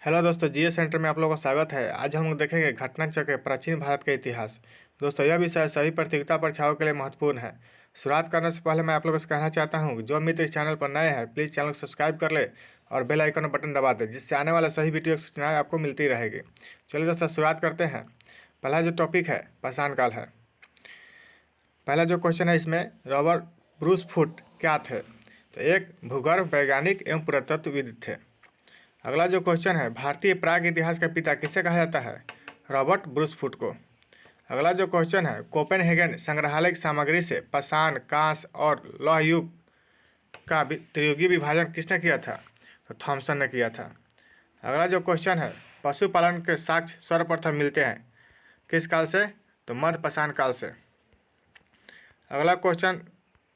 Hello दोस्तों, GS centre में आप लोगों का स्वागत है। आज हम लोग देखेंगे घटना चक्र प्राचीन भारत का इतिहास। दोस्तों, यह विषय सभी प्रतियोगिता परीक्षाओं के लिए महत्वपूर्ण है। शुरुआत करने से पहले मैं आप लोगों से कहना चाहता हूं, जो मित्र इस चैनल पर नए हैं प्लीज़ चैनल को सब्सक्राइब कर ले और बेल आइकन बटन दबा दें, जिससे आने वाले सभी वीडियो की सूचनाएँ आपको मिलती रहेगी। चलिए दोस्तों, शुरुआत करते हैं। पहला जो टॉपिक है पाषाण काल है। पहला जो क्वेश्चन है इसमें, रॉबर्ट ब्रूस फुट क्या थे? तो एक भूगर्भ वैज्ञानिक एवं पुरातत्वविद थे। अगला जो क्वेश्चन है, भारतीय प्राग इतिहास का पिता किसे कहा जाता है? रॉबर्ट ब्रूसफुट को। अगला जो क्वेश्चन है, कोपेनहेगन संग्रहालय की सामग्री से पाषाण, कांस्य और लौह युग का त्रियुगीय विभाजन किसने किया था? तो थॉमसन ने किया था। अगला जो क्वेश्चन है, पशुपालन के साक्ष्य सर्वप्रथम मिलते हैं किस काल से? तो मध्य पाषाण काल से। अगला क्वेश्चन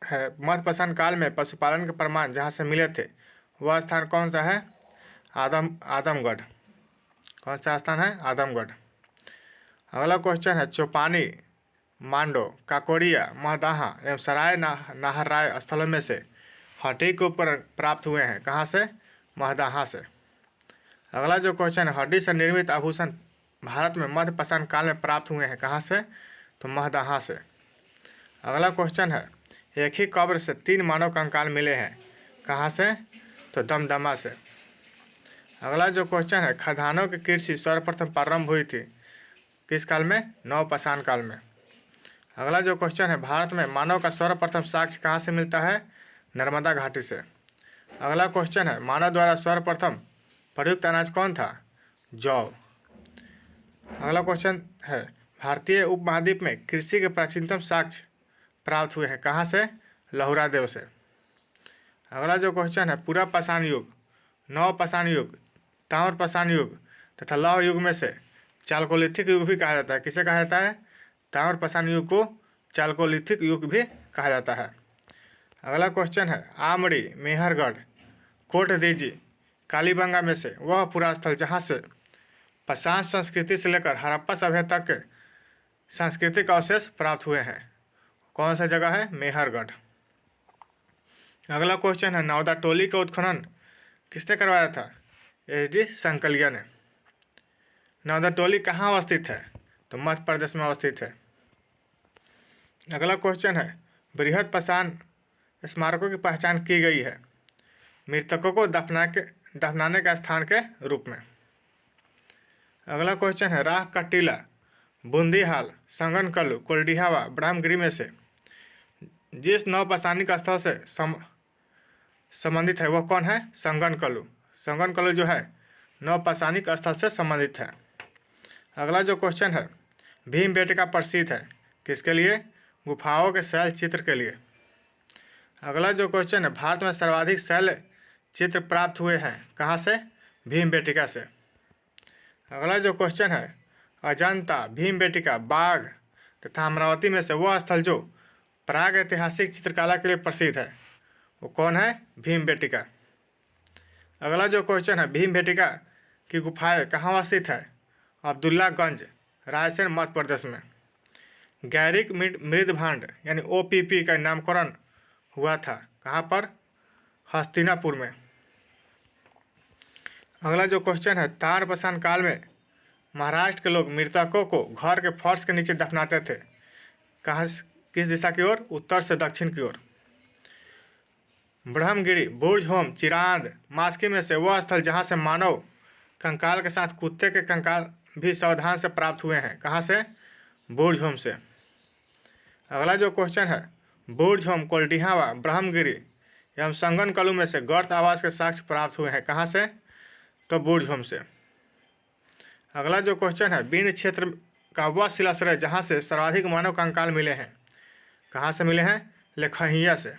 है, मध्य पाषाण काल में पशुपालन के प्रमाण जहाँ से मिले थे वह स्थान कौन सा है? आदमगढ़। कौन सा स्थान है? आदमगढ़। अगला क्वेश्चन है, चौपानी, मांडो, काकोड़िया, महदाहा एवं सराय नाहरराय स्थलों में से हड्डी के उपकरण प्राप्त हुए हैं कहाँ से? महदाहा से। अगला जो क्वेश्चन है, हड्डी से निर्मित आभूषण भारत में मध्य पाषाण काल में प्राप्त हुए हैं कहाँ से? तो महदाहा से। अगला क्वेश्चन है, एक ही कब्र से 3 मानव कंकाल मिले हैं कहाँ से? तो दमदमा से। अगला जो क्वेश्चन है, खदानों की कृषि सर्वप्रथम प्रारंभ हुई थी किस काल में? नवपाषाण काल में। अगला जो क्वेश्चन है, भारत में मानव का सर्वप्रथम साक्ष्य कहाँ से मिलता है? नर्मदा घाटी से। अगला क्वेश्चन है, मानव द्वारा सर्वप्रथम प्रयुक्त अनाज कौन था? जौ। अगला क्वेश्चन है, भारतीय उपमहाद्वीप में कृषि के प्राचीनतम साक्ष्य प्राप्त हुए हैं कहाँ से? लहुरा देव से। अगला जो क्वेश्चन है, पूरा पाषाण युग, नवपाषाण युग, ताम्र पाषाण युग तथा लौह युग में से चालकोलिथिक युग भी कहा जाता है। किसे कहा जाता है? ताम्र पाषाण युग को चालकोलिथिक युग भी कहा जाता है। अगला क्वेश्चन है, आमड़ी, मेहरगढ़, कोटदीजी, कालीबंगा में से वह पुरा स्थल जहाँ से पाषाण संस्कृति से लेकर हड़प्पा सभ्यता के सांस्कृतिक अवशेष प्राप्त हुए हैं, कौन सा जगह है? मेहरगढ़। अगला क्वेश्चन है, नौदा टोली का उत्खनन किसने करवाया था? एच.डी. संकलिया ने। नौदा टोली कहाँ अवस्थित है? तो मध्य प्रदेश में अवस्थित है। अगला क्वेश्चन है, बृहद पाषाण स्मारकों की पहचान की गई है मृतकों को दफनाने के स्थान के रूप में। अगला क्वेश्चन है, राह का टीला, बूंदीहाल, संगनकल्लू, कोल्डिहावा, ब्रह्मगिरी में से जिस नवपाषाणिक स्थल से संबंधित है वह कौन है? संगनकल्लू। संगनकल्लू जो है नवपाषाणिक स्थल से संबंधित है। अगला जो क्वेश्चन है, भीमबेटका प्रसिद्ध है किसके लिए? गुफाओं के शैल चित्र के लिए। अगला जो क्वेश्चन है, भारत में सर्वाधिक शैल चित्र प्राप्त हुए हैं कहाँ से? भीमबेटका से। अगला जो क्वेश्चन है, अजंता, भीमबेटका, बाघ तथा अमरावती में से वह स्थल जो प्राग ऐतिहासिक चित्रकला के लिए प्रसिद्ध है वो कौन है? भीमबेटका। अगला जो क्वेश्चन है, भीमबेटका की गुफाएं कहाँ स्थित है? अब्दुल्लागंज, रायसेन, मध्य प्रदेश में। गैरिक मृदभांड यानी ओपीपी का नामकरण हुआ था कहाँ पर? हस्तिनापुर में। अगला जो क्वेश्चन है, ताम्रपाषाण काल में महाराष्ट्र के लोग मृतकों को घर के फर्श के नीचे दफनाते थे कहाँ, किस दिशा की ओर? उत्तर से दक्षिण की ओर। ब्रह्मगिरी, बुर्जहोम, चिरांद, मास्की में से वह स्थल जहाँ से मानव कंकाल के साथ कुत्ते के कंकाल भी सावधान से प्राप्त हुए हैं कहाँ से? बुर्जहोम से। अगला जो क्वेश्चन है, बुर्जहोम, कोल्डिहावा, ब्रह्मगिरी एवं संगनकल्लू में से गर्त आवास के साक्ष्य प्राप्त हुए हैं कहाँ से? तो बुर्जहोम से। अगला जो क्वेश्चन है, बिंद क्षेत्र का वह शिलाश्रय जहाँ से सर्वाधिक मानव कंकाल मिले हैं कहाँ से मिले हैं? लेखहिया से।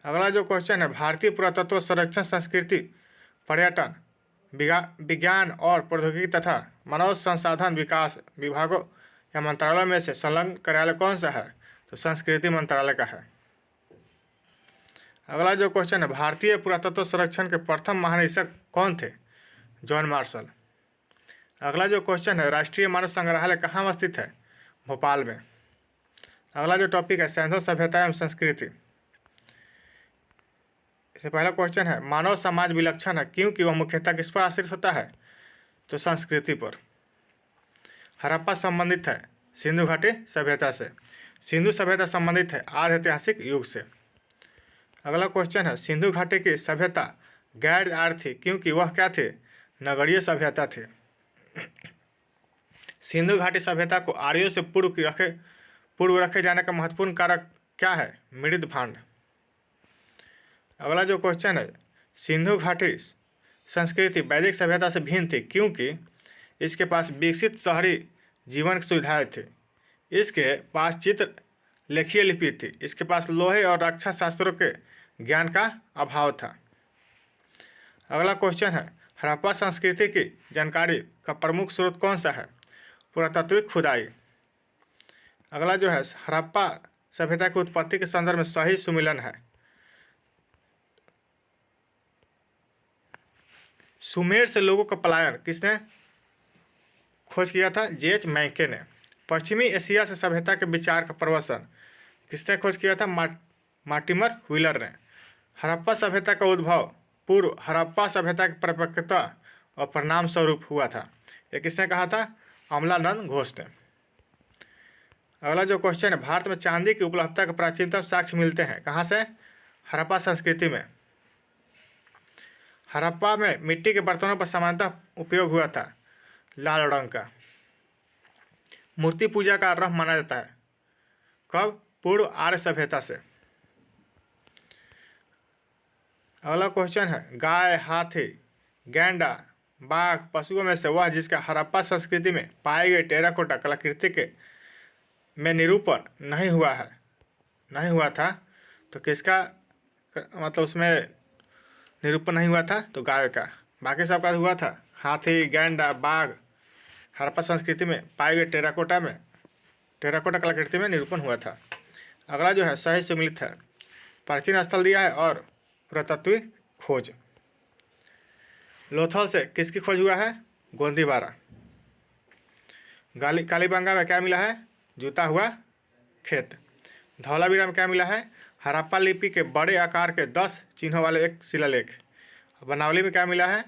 अगला जो क्वेश्चन है, भारतीय पुरातत्व संरक्षण, संस्कृति, पर्यटन, विज्ञान और प्रौद्योगिकी तथा मानव संसाधन विकास विभागों या मंत्रालय में से संलग्न कार्यालय कौन सा है? तो संस्कृति मंत्रालय का है। अगला जो क्वेश्चन है, भारतीय पुरातत्व संरक्षण के प्रथम महानिदेशक कौन थे? John Marshall. अगला जो क्वेश्चन है, राष्ट्रीय मानव संग्रहालय कहाँ स्थित है? भोपाल में। अगला जो टॉपिक है, सैंधव सभ्यता एवं संस्कृति। जैसे पहला क्वेश्चन है, मानव समाज विलक्षण है क्योंकि वह मुख्यतः किस पर आश्रित होता है? तो संस्कृति पर। हड़प्पा संबंधित है सिंधु घाटी सभ्यता से। सिंधु सभ्यता संबंधित है आदि ऐतिहासिक युग से। अगला क्वेश्चन है, सिंधु घाटी की सभ्यता गैर आर्य थी क्योंकि वह क्या थे? नगरीय सभ्यता थे। सिंधु घाटी सभ्यता को आर्यों से पूर्व रखे जाने का महत्वपूर्ण कारक क्या है? मृद भांड। अगला जो क्वेश्चन है, सिंधु घाटी संस्कृति वैदिक सभ्यता से भिन्न थी क्योंकि इसके पास विकसित शहरी जीवन की सुविधाएं थी, इसके पास चित्र लेखीय लिपि थी, इसके पास लोहे और रक्षा शास्त्रों के ज्ञान का अभाव था। अगला क्वेश्चन है, हड़प्पा संस्कृति की जानकारी का प्रमुख स्रोत कौन सा है? पुरातात्विक खुदाई। अगला जो है, हड़प्पा सभ्यता की उत्पत्ति के संदर्भ में सही सुमिलन है। सुमेर से लोगों का पलायन किसने खोज किया था? जे.एच. मैके ने। पश्चिमी एशिया से सभ्यता के विचार का प्रवसन किसने खोज किया था? मार्टिमर व्हीलर ने। हड़प्पा सभ्यता का उद्भव पूर्व हड़प्पा सभ्यता की परिपक्वता और परिणाम स्वरूप हुआ था, ये किसने कहा था? अमलानंद घोष ने। अगला जो क्वेश्चन है, भारत में चांदी की उपलब्धता के प्राचीनतम साक्ष्य मिलते हैं कहाँ से? हड़प्पा संस्कृति में। हड़प्पा में मिट्टी के बर्तनों पर सामान्यतः उपयोग हुआ था लाल रंग का। मूर्ति पूजा का आरंभ माना जाता है कब? पूर्व आर्य सभ्यता से। अगला क्वेश्चन है, गाय, हाथी, गैंडा, बाघ पशुओं में से वह जिसका हड़प्पा संस्कृति में पाए गए टेराकोटा कलाकृति के में निरूपण नहीं हुआ था, तो किसका मतलब उसमें निरूपण नहीं हुआ था? तो गाय का। बाकी सबका हुआ था, हाथी, गैंडा, बाघ हड़प्पा संस्कृति में पाए गए टेराकोटा कलाकृति में निरूपण हुआ था। अगला जो है, सही सुमिलित है, प्राचीन स्थल दिया है और पुरातत्विक खोज। लोथल से किसकी खोज हुआ है? गोंदीबारा। कालीबंगा में क्या मिला है? जूता हुआ खेत। धौलावीरा में क्या मिला है? हड़प्पा लिपि के बड़े आकार के 10 चिन्हों वाले एक शिलालेख। बनावली में क्या मिला है?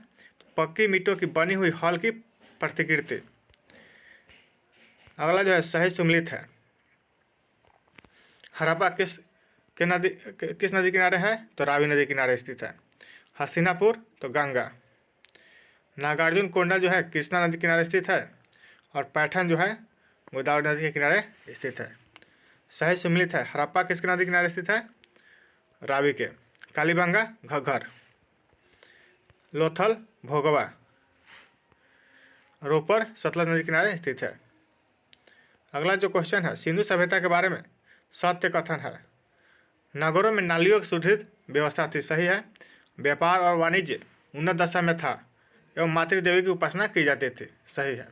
पक्की ईंटों की बनी हुई हॉल की प्रतिकृति। अगला जो है, सही सुमिलित है, हड़प्पा किस नदी किनारे है? तो रावी नदी किनारे स्थित है। हस्तिनापुर तो गंगा। नागार्जुन कोंडा जो है कृष्णा नदी किनारे स्थित है और पैठन जो है गोदावरी नदी के किनारे स्थित है। सही सुमिलित है, हड़प्पा किसके नदी किनारे स्थित है? रावी के। कालीबंगा घग्घर। लोथल भोगवा। रोपर सतलज नदी किनारे स्थित है। अगला जो क्वेश्चन है, सिंधु सभ्यता के बारे में सत्य कथन है। नगरों में नालियों की सुदृढ़ व्यवस्था थी, सही है। व्यापार और वाणिज्य उन्नत दशा में था एवं मातृदेवी की उपासना की जाती थी, सही है।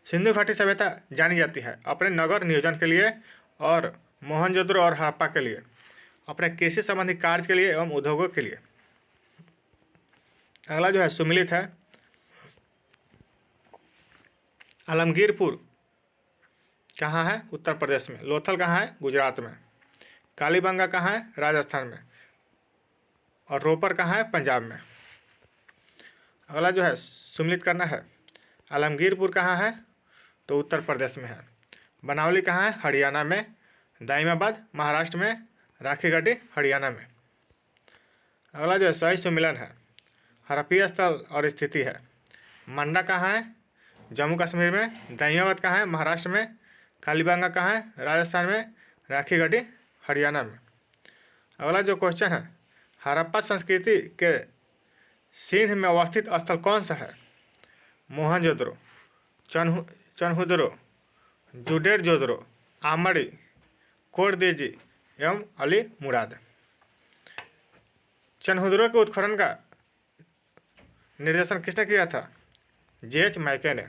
सिंधु घाटी सभ्यता जानी जाती है अपने नगर नियोजन के लिए और मोहनजोदड़ो और हड़प्पा के लिए अपने कृषि संबंधी कार्य के लिए एवं उद्योगों के लिए। अगला जो है, सुमिलित है, आलमगीरपुर कहाँ है? उत्तर प्रदेश में। लोथल कहाँ है? गुजरात में। कालीबंगा कहाँ है? राजस्थान में। और रोपर कहाँ है? पंजाब में। अगला जो है, सुमिलित करना है, आलमगीरपुर कहाँ है? तो उत्तर प्रदेश में है। बनावली कहाँ है? हरियाणा में। दाइमाबाद महाराष्ट्र में। राखीगढ़ी हरियाणा में। अगला जो है, सही सुमिलन है, हड़प्पीय स्थल और स्थिति है। मंडा कहाँ है? जम्मू कश्मीर में। दाइमाबाद कहाँ है? महाराष्ट्र में। कालीबंगा कहाँ है? राजस्थान में। राखीगढ़ी हरियाणा में। अगला जो क्वेश्चन है, हड़प्पा संस्कृति के सिंध में अवस्थित स्थल कौन सा है? मोहनजोदड़ो, चन्हुदरो, जुडेरजोदड़ो, आमड़ी, कोरदेजी एवं अली मुराद। चन्हुदरो के उत्खनन का निर्देशन किसने किया था? जे.एच. मैके ने।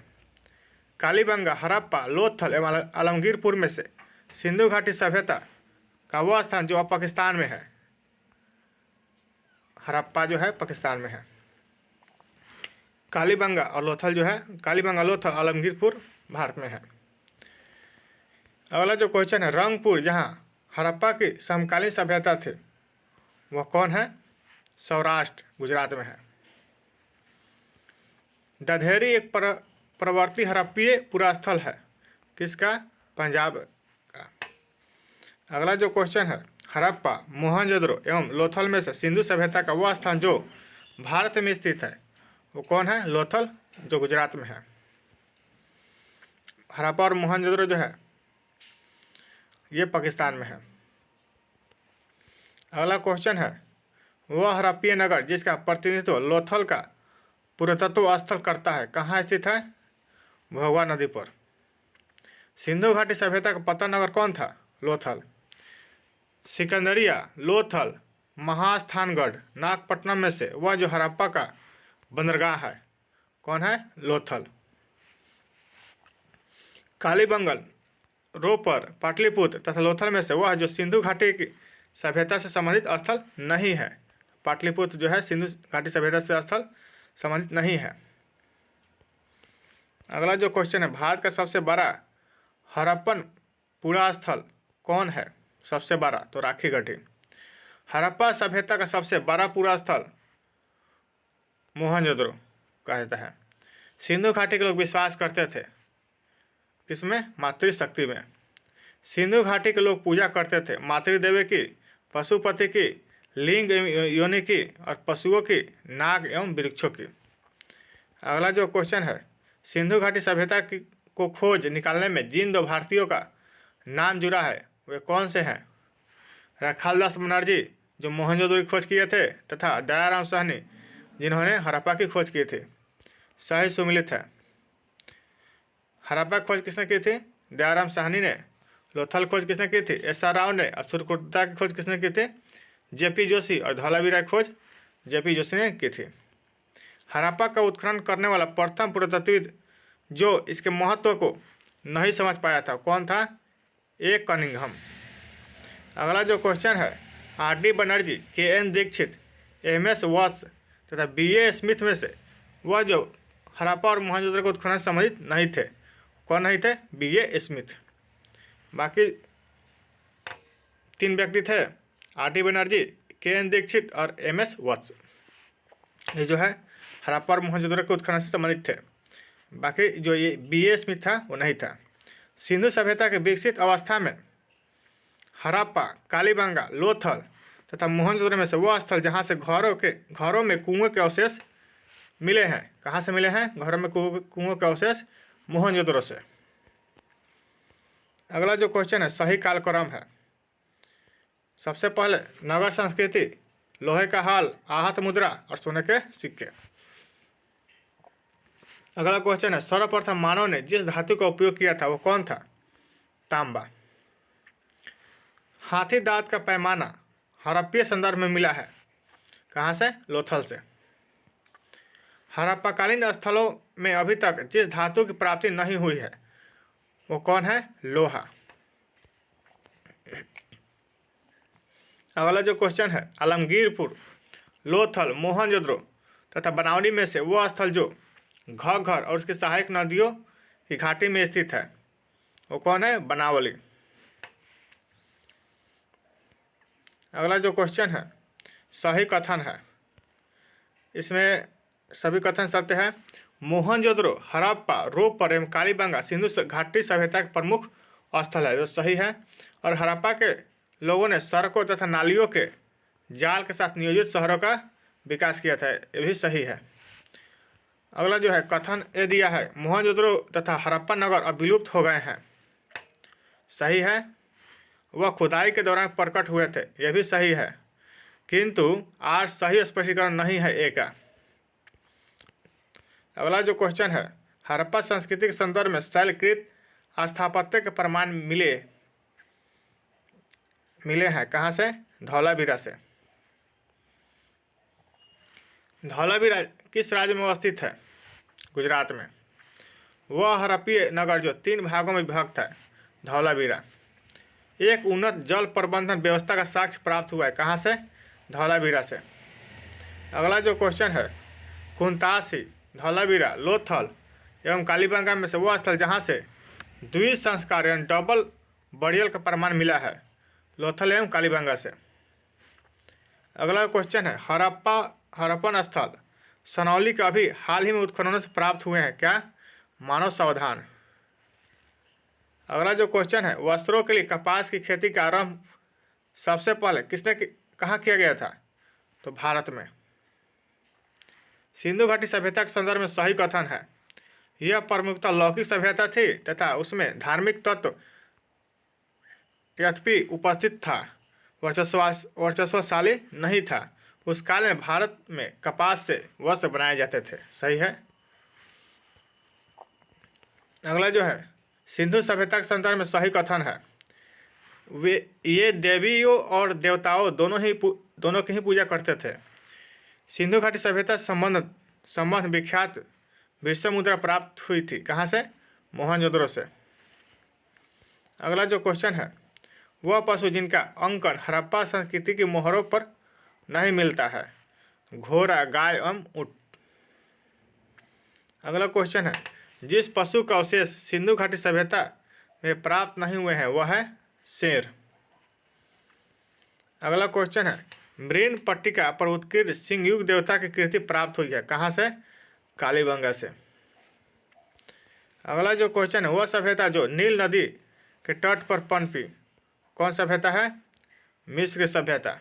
कालीबंगा, हड़प्पा, लोथल एवं आलमगीरपुर में से सिंधु घाटी सभ्यता का वह स्थान जो अब पाकिस्तान में है। हड़प्पा जो है पाकिस्तान में है। कालीबंगा और लोथल जो है, कालीबंगा, लोथल, आलमगीरपुर भारत में है। अगला जो क्वेश्चन है, रंगपुर जहाँ हड़प्पा की समकालीन सभ्यता थे वह कौन है? सौराष्ट्र गुजरात में है। दधेरी एक प्रवर्ती हड़प्पीय पुरास्थल है, किसका? पंजाब का। अगला जो क्वेश्चन है, हड़प्पा, मोहनजोदड़ो एवं लोथल में से सिंधु सभ्यता का वह स्थान जो भारत में स्थित है वो कौन है? लोथल, जो गुजरात में है। हड़प्पा और मोहनजोदड़ो जो है ये पाकिस्तान में है। अगला क्वेश्चन है, वह हड़प्पीय नगर जिसका प्रतिनिधित्व लोथल का पुरातत्व स्थल करता है कहाँ स्थित है? भोगवा नदी पर। सिंधु घाटी सभ्यता का पतन नगर कौन था? लोथल। सिकंदरिया, लोथल, महास्थानगढ़, नागपट्टनम में से वह जो हड़प्पा का बंदरगाह है कौन है? लोथल। कालीबंगन, रोपर, पाटलिपुत्र तथा लोथल में से वह जो सिंधु घाटी की सभ्यता से संबंधित स्थल नहीं है। पाटलिपुत्र जो है सिंधु घाटी सभ्यता से स्थल संबंधित नहीं है। अगला जो क्वेश्चन है, भारत का सबसे बड़ा हड़प्पन पुरास्थल कौन है? सबसे बड़ा तो राखी गढ़ी। हड़प्पा सभ्यता का सबसे बड़ा पुरास्थल मोहनजोदड़ो कहता है। सिंधु घाटी के लोग विश्वास करते थे किसमें? मातृशक्ति में। सिंधु घाटी के लोग पूजा करते थे मातृदेवी की, पशुपति की, लिंग योनि की और पशुओं की, नाग एवं वृक्षों की। अगला जो क्वेश्चन है, सिंधु घाटी सभ्यता की को खोज निकालने में जिन दो भारतीयों का नाम जुड़ा है वे कौन से हैं? रखालदास बनर्जी जो मोहनजोदड़ो की खोज किए थे तथा दयाराम साहनी जिन्होंने हड़प्पा की खोज की थी। सही सुमिलित है। हड़प्पा की खोज किसने की थी? दयाराम साहनी ने। लोथल खोज किसने की थी? SR राव ने। असुरकुर्ता की खोज किसने की थी? JP जोशी। और धौलावीरा की खोज JP जोशी ने की थी। हड़प्पा का उत्खनन करने वाला प्रथम पुरातत्वविद जो इसके महत्व को नहीं समझ पाया था कौन था? A Cunningham. अगला जो क्वेश्चन है, RD Banerjee, KN Dixit, MS वत्स तथा BA स्मिथ में से वह जो हड़प्पा और मोहनजोदड़ो को उत्खनन से संबंधित नहीं थे कौन नहीं थे? BA Smith. बाकी 3 व्यक्ति थे, RD बनर्जी, KN दीक्षित और MS वत्स। ये जो है हड़प्पा और मोहनजोदड़ो के उत्खनन से संबंधित थे। बाकी जो ये BA स्मिथ था वो नहीं था। सिंधु सभ्यता के विकसित अवस्था में हड़प्पा, कालीबंगा, लोथल तथा मोहनजोदड़ो में से वह स्थल जहाँ से घरों में कुओं के अवशेष मिले हैं। कहाँ से मिले हैं? घरों में कुओं के अवशेष मोहनजोदड़ो से। अगला जो क्वेश्चन है, सही कालक्रम है। सबसे पहले नगर संस्कृति, लोहे का हाल, आहत मुद्रा और सोने के सिक्के। अगला क्वेश्चन है, सर्वप्रथम मानव ने जिस धातु का उपयोग किया था वो कौन था? तांबा। हाथी दांत का पैमाना हड़प्पीय संदर्भ में मिला है कहाँ से? लोथल से। हड़प्पाकालीन स्थलों में अभी तक जिस धातु की प्राप्ति नहीं हुई है वो कौन है? लोहा। अगला जो क्वेश्चन है, आलमगीरपुर, लोथल, मोहनजोदड़ो तथा बनावली में से वो स्थल जो घग्गर और उसकी सहायक नदियों की घाटी में स्थित है वो कौन है? बनावली। अगला जो क्वेश्चन है, सही कथन है। इसमें सभी कथन सत्य है। मोहनजोदड़ो, हड़प्पा, रोपर एवं कालीबंगा सिंधु घाटी सभ्यता के प्रमुख स्थल है जो सही है। और हड़प्पा के लोगों ने सड़कों तथा नालियों के जाल के साथ नियोजित शहरों का विकास किया था, ये भी सही है। अगला जो है कथन ये दिया है, मोहनजोदड़ो तथा हड़प्पा नगर अब विलुप्त हो गए हैं। सही है। वह खुदाई के दौरान प्रकट हुए थे, यह भी सही है, किंतु आज सही स्पष्टीकरण नहीं है ए का। अगला जो क्वेश्चन है, हड़प्पा संस्कृति के संदर्भ में शैलकृत स्थापत्य के प्रमाण मिले हैं कहाँ से? धौलावीरा से। धौलावीरा किस राज्य में अवस्थित है? गुजरात में। वह हड़प्पीय नगर जो 3 भागों में विभक्त है। धौलावीरा। एक उन्नत जल प्रबंधन व्यवस्था का साक्ष्य प्राप्त हुआ है कहाँ से? धौलावीरा से। अगला जो क्वेश्चन है, कुंतासी, धौलावीरा, लोथल एवं कालीबंगा में से वह स्थल जहाँ से द्विसंस्कार यानी डबल बरियल का प्रमाण मिला है। लोथल एवं कालीबंगा से। अगला क्वेश्चन है, हड़प्पन स्थल सनौली के अभी हाल ही में उत्खननों से प्राप्त हुए हैं क्या? मानव सावधान। अगला जो क्वेश्चन है, वस्त्रों के लिए कपास की खेती का आरंभ सबसे पहले कहाँ किया गया था? तो भारत में। सिंधु घाटी सभ्यता के संदर्भ में सही कथन है, यह प्रमुखतः लौकिक सभ्यता थी तथा उसमें धार्मिक तत्व यद्यपि उपस्थित था, वर्चस्वशाली नहीं था। उस काल में भारत में कपास से वस्त्र बनाए जाते थे। सही है। अगला जो है, सिंधु सभ्यता के संदर्भ में सही कथन है, ये देवियों और देवताओं दोनों की ही पूजा करते थे। सिंधु घाटी सभ्यता संबंध विख्यात विश्व मुद्रा प्राप्त हुई थी। कहाँ से? मोहनजोदड़ो से। अगला जो क्वेश्चन है, वह पशु जिनका अंकन हड़प्पा संस्कृति की मोहरों पर नहीं मिलता है? घोड़ा, गाय एवं ऊँट। अगला क्वेश्चन है, जिस पशु का अवशेष सिंधु घाटी सभ्यता में प्राप्त नहीं हुए हैं वह है शेर। अगला क्वेश्चन है, मृण पट्टिका पर उत्कीर्ण सिंहयुग देवता की कृति प्राप्त हुई है। कहाँ से? कालीबंगा से। अगला जो क्वेश्चन है, वह सभ्यता जो नील नदी के तट पर पनपी कौन सभ्यता है? मिस्र सभ्यता।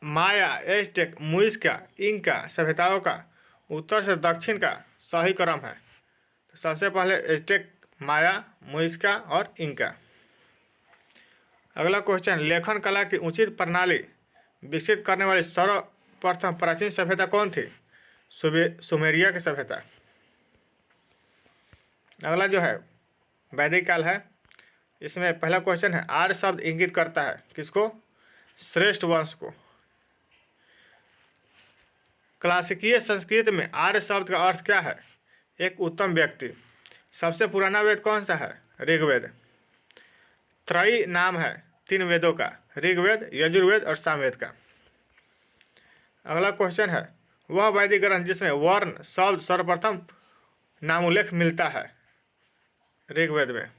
माया, एज़टेक, मुइज़्का, इंका सभ्यताओं का उत्तर से दक्षिण का सही क्रम है। तो सबसे पहले एज़टेक, माया, मुइज़्का और इंका। अगला क्वेश्चन, लेखन कला की उचित प्रणाली विकसित करने वाली सर्वप्रथम प्राचीन सभ्यता कौन थी? सुमेरिया की सभ्यता। अगला जो है, वैदिक काल है। इसमें पहला क्वेश्चन है, आर्य शब्द इंगित करता है किसको? श्रेष्ठ वंश को। क्लासिकीय संस्कृत में आर्य शब्द का अर्थ क्या है? एक उत्तम व्यक्ति। सबसे पुराना वेद कौन सा है? ऋग्वेद। त्रयी नाम है 3 वेदों का, ऋग्वेद, यजुर्वेद और सामवेद का। अगला क्वेश्चन है, वह वैदिक ग्रंथ जिसमें वर्ण शब्द सर्वप्रथम नामोल्लेख मिलता है? ऋग्वेद में।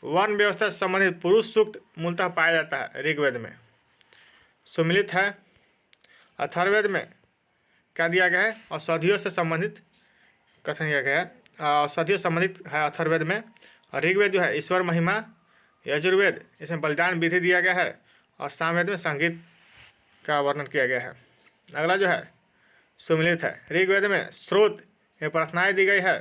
वर्ण व्यवस्था से संबंधित पुरुष सूक्त मूलतः पाया जाता है ऋग्वेद में। सुमिलित है। अथर्ववेद में क्या दिया गया है? औषधियों से संबंधित कथन किया गया है, औषधियों संबंधित है अथर्ववेद में। और ऋग्वेद जो है ईश्वर महिमा, यजुर्वेद इसमें बलिदान विधि दिया गया है और सामवेद में संगीत का वर्णन किया गया है। अगला जो है सुमिलित है। ऋग्वेद में स्रोत एवं प्रार्थनाएं दी गई है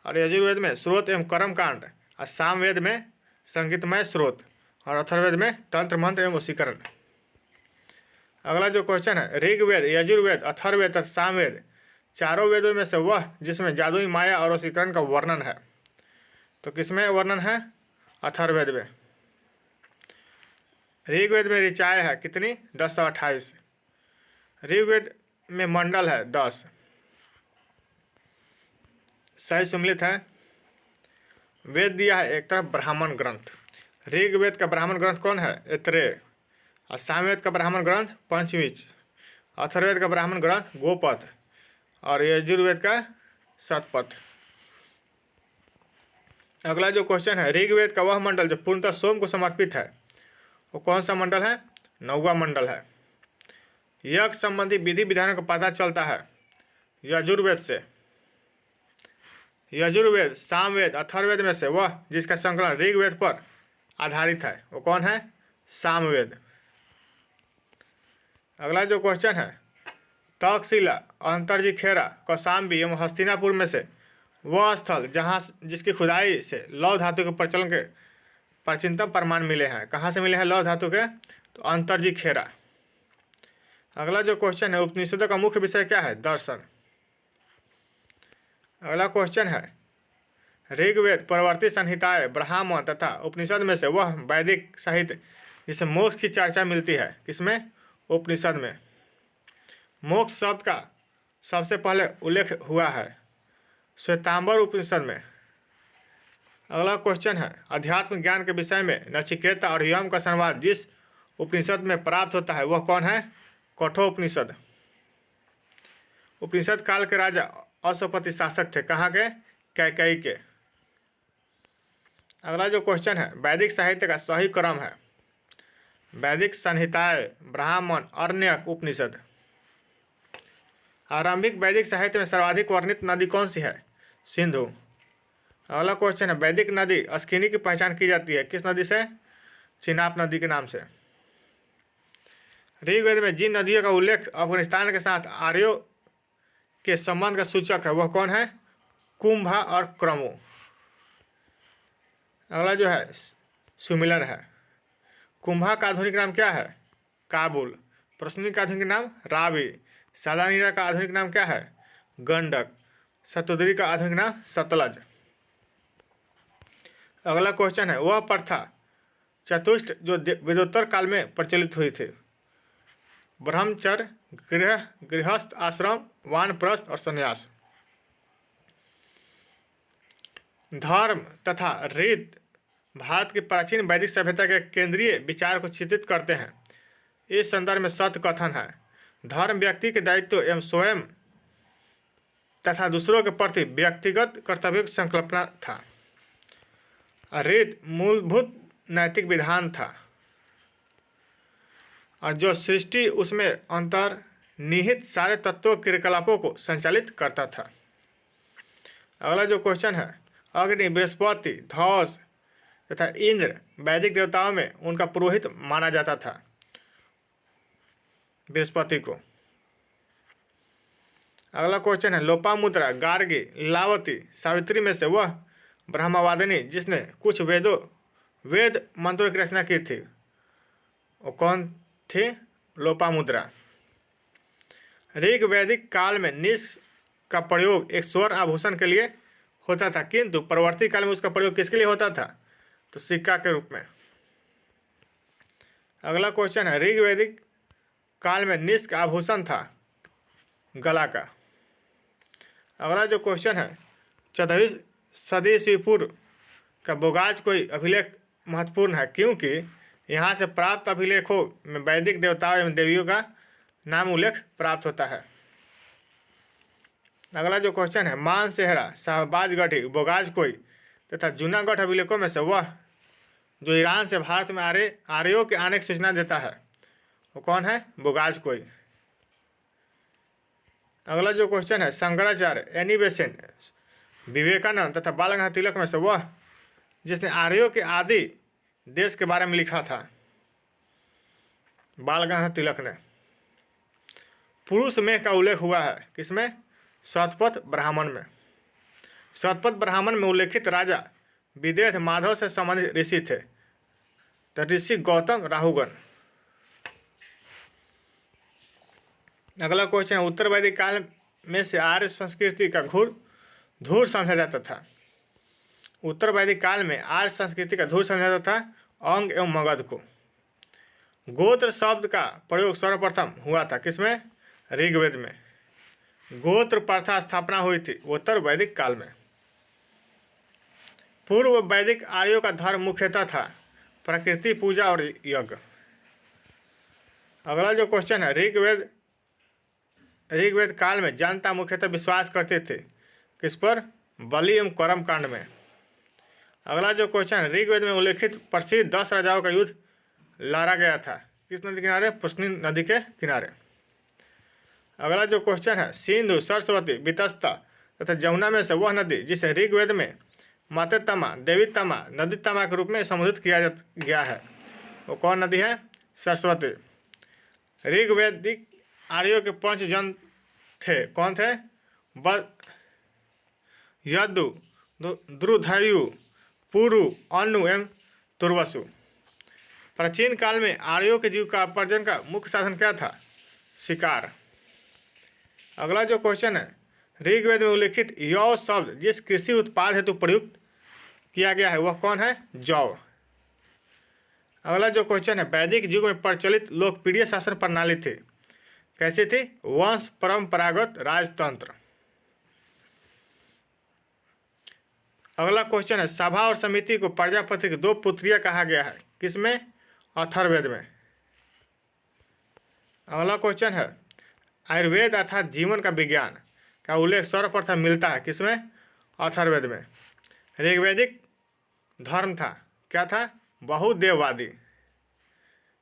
और यजुर्वेद में स्रोत एवं कर्म कांड और सामवेद में संगीतमय स्रोत और अथर्ववेद में तंत्र मंत्र एवं वशीकरण। अगला जो क्वेश्चन है, ऋग्वेद, यजुर्वेद, अथर्ववेद तथा सामवेद चारों वेदों में से वह जिसमें जादुई माया और वशीकरण का वर्णन है? तो किसमें वर्णन है? अथर्ववेद में। ऋग्वेद में ऋचाएँ है कितनी? 1028। ऋग्वेद में मंडल है 10। सही सुमिलित है। वेद दिया है एक तरफ ब्राह्मण ग्रंथ। ऋग्वेद का ब्राह्मण ग्रंथ कौन है? ऐतरेय। और सामवेद का ब्राह्मण ग्रंथ पंचविंच। अथर्ववेद का ब्राह्मण ग्रंथ गोपथ और यजुर्वेद का शतपथ। अगला जो क्वेश्चन है, ऋग्वेद का वह मंडल जो पूर्णतः सोम को समर्पित है वो कौन सा मंडल है? 9वां मंडल है। यज्ञ संबंधी विधि विधानों का पता चलता है यजुर्वेद से। यजुर्वेद, सामवेद, अथर्ववेद में से वह जिसका संकलन ऋग्वेद पर आधारित है वो कौन है? सामवेद। अगला जो क्वेश्चन है, तक्षशिला, अंतरजी खेरा, कौशाम्बी एवं हस्तिनापुर में से वह स्थल जहाँ जिसकी खुदाई से लौह धातु के प्रचलन के प्राचीनतम प्रमाण मिले हैं। कहाँ से मिले हैं लौह धातु के? तो अंतरजी खेरा। अगला जो क्वेश्चन है, उपनिषदों का मुख्य विषय क्या है? दर्शन। अगला क्वेश्चन है, ऋग्वेद, परवर्ती संहिताएं, ब्राह्मण तथा उपनिषद में से वह वैदिक साहित्य जिसे मोक्ष की चर्चा मिलती है किसमें? उपनिषद में। मोक्ष शब्द का सबसे पहले उल्लेख हुआ है श्वेतांबर उपनिषद में। अगला क्वेश्चन है, अध्यात्म ज्ञान के विषय में नचिकेता और यम का संवाद जिस उपनिषद में प्राप्त होता है वह कौन है? कठोपनिषद। उपनिषद काल के राजा अश्वपति शासक थे। कहाँ के? कैकेयी के। अगला जो क्वेश्चन है, वैदिक साहित्य का सही क्रम है। वैदिक संहिताएं, ब्राह्मण, आरण्यक, उपनिषद। आरंभिक वैदिक साहित्य में सर्वाधिक वर्णित नदी कौन सी है? सिंधु। अगला क्वेश्चन है, वैदिक नदी अस्किनी की पहचान की जाती है किस नदी से? चिनाब नदी के नाम से। ऋग्वेद में जिन नदियों का उल्लेख अफगानिस्तान के साथ आर्यों के संबंध का सूचक है वह कौन है? कुंभा और क्रमु। अगला जो है सुमिलन है। कुंभा का आधुनिक नाम क्या है? काबुल। प्रश्नी का आधुनिक नाम? रावी। सालानीरा का आधुनिक नाम क्या है? गंडक। सतोदरी का आधुनिक नाम? सतलज। अगला क्वेश्चन है, वह प्रथा चतुष्ट जो वेदोत्तर काल में प्रचलित हुई थी? ब्रह्मचर्य, गृहस्थ आश्रम, वानप्रस्थ और संन्यास। धर्म तथा रीत भारत की प्राचीन वैदिक सभ्यता के केंद्रीय विचार को चित्रित करते हैं। इस संदर्भ में सत्य कथन है, धर्म व्यक्ति के दायित्व एवं स्वयं तथा दूसरों के प्रति व्यक्तिगत कर्तव्य की संकल्पना था। रीत मूलभूत नैतिक विधान था और जो सृष्टि उसमें अंतर्निहित सारे तत्वों क्रियाकलापों को संचालित करता था। अगला जो क्वेश्चन है, अग्नि, बृहस्पति, ध्वज तथा इंद्र वैदिक देवताओं में उनका पुरोहित माना जाता था बृहस्पति को। अगला क्वेश्चन है, लोपामुद्रा, गार्गी, लीलावती, सावित्री में से वह ब्रह्मवादिनी जिसने कुछ वेद मंत्रों की रचना की थी वो कौन थी? लोपामुद्रा। ऋग वैदिक काल में निश का प्रयोग एक स्वर्ण आभूषण के लिए होता था, किंतु परवर्ती काल में उसका प्रयोग किसके लिए होता था? तो सिक्का के रूप में। अगला क्वेश्चन है, ऋग वैदिक काल में निश का आभूषण था गला का। अगला जो क्वेश्चन है, 14वीं सदी ईस्वी पूर्व का बोगाज कोई अभिलेख महत्वपूर्ण है क्योंकि यहाँ से प्राप्त अभिलेखों में वैदिक देवताओं एवं देवियों का नाम उल्लेख प्राप्त होता है। अगला जो क्वेश्चन है, मानसेहरा, शाहबाजगढ़ी, बोगाज कोई तथा जूनागढ़ अभिलेखों में से वह जो ईरान से भारत में आर्यों के आने की सूचना देता है वो कौन है? बोगाज कोई। अगला जो क्वेश्चन है, शंकराचार्य, एनी बेसेंट, विवेकानंद तथा बाल गंगाधर तिलक में से वह जिसने आर्यों के आदि देश के बारे में लिखा था? बाल गंगाधर तिलक ने। पुरुष में का उल्लेख हुआ है किसमें? शतपथ ब्राह्मण में। शतपथ ब्राह्मण में उल्लेखित राजा विदेह माधव से संबंधित ऋषि थे, तो ऋषि गौतम राहुगण। अगला क्वेश्चन है, उत्तर वैदिक काल में से आर्य संस्कृति का धूर समझा जाता था। उत्तर वैदिक काल में आर्य संस्कृति का धूर समझा जाता था अंग एवं मगध को। गोत्र शब्द का प्रयोग सर्वप्रथम हुआ था किसमें? ऋग्वेद में। गोत्र प्रथा स्थापना हुई थी उत्तर वैदिक काल में। पूर्व वैदिक आर्यों का धर्म मुख्यतः था प्रकृति पूजा और यज्ञ। अगला जो क्वेश्चन है, ऋग्वेद काल में जनता मुख्यतः विश्वास करते थे किस पर? बलि एवं कर्म कांड में। अगला जो क्वेश्चन है, ऋग्वेद में उल्लेखित प्रसिद्ध 10 राजाओं का युद्ध लड़ा गया था किस नदी के किनारे? पुष्करनी नदी के किनारे। अगला जो क्वेश्चन है, सिंधु, सरस्वती, वितस्ता तथा जमुना में से वह नदी जिसे ऋग्वेद में मातेतमा, देवीतमा, नदीतमा के रूप में संबोधित किया गया है वो कौन नदी है? सरस्वती। ऋग्वेदिक आर्यों के 5 जन थे, कौन थे? यदु, द्रुधयु, पुरु, अनु एवं तुर्वसु। प्राचीन काल में आर्यों के जीविकोपार्जन का मुख्य साधन क्या था? शिकार। अगला जो क्वेश्चन है, ऋग्वेद में उल्लेखित यौ शब्द जिस कृषि उत्पाद हेतु प्रयुक्त किया गया है वह कौन है? जौ। अगला जो क्वेश्चन है, वैदिक युग में प्रचलित लोकप्रिय शासन प्रणाली थी, कैसी थी? वंश परंपरागत राजतंत्र। अगला क्वेश्चन है, सभा और समिति को प्रजापति की 2 पुत्रियां कहा गया है किसमें? अथर्ववेद में। अगला क्वेश्चन है, आयुर्वेद अर्थात जीवन का विज्ञान का उल्लेख सर्वप्रथम मिलता है किसमें? अथर्ववेद में। ऋग्वैदिक धर्म था क्या था? बहुदेववादी।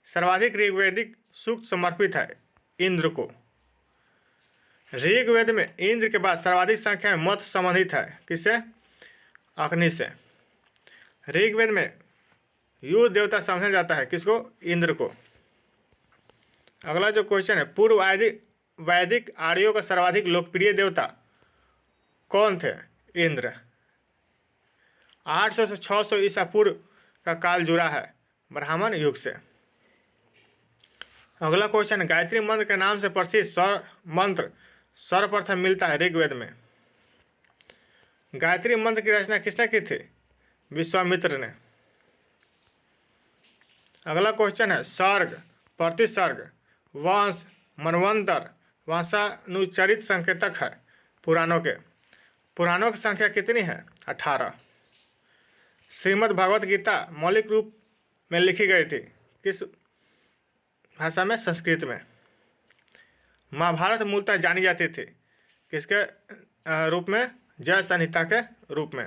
सर्वाधिक ऋग्वैदिक सूक्त समर्पित है इंद्र को। ऋग्वेद में इंद्र के बाद सर्वाधिक संख्या में मत संबंधित है किससे? अग्नि से। ऋग्वेद में युद्ध देवता समझा जाता है किसको? इंद्र को। अगला जो क्वेश्चन है, पूर्व वैदिक आर्यों का सर्वाधिक लोकप्रिय देवता कौन थे? इंद्र। 800 से 600 ईसा पूर्व का काल जुड़ा है ब्राह्मण युग से। अगला क्वेश्चन, गायत्री मंत्र के नाम से प्रसिद्ध स्वर मंत्र सर्वप्रथम मिलता है ऋग्वेद में। गायत्री मंत्र की रचना किसने की थी? विश्वामित्र ने। अगला क्वेश्चन है, सर्ग, प्रतिसर्ग, वंश, मनवंतर वंशानुचरित संकेतक है पुराणों के। पुराणों की संख्या कितनी है? 18। श्रीमद् भगवत गीता मौलिक रूप में लिखी गई थी किस भाषा में? संस्कृत में। महाभारत मूलतः जानी जाती थी किसके रूप में? जय संहिता के रूप में।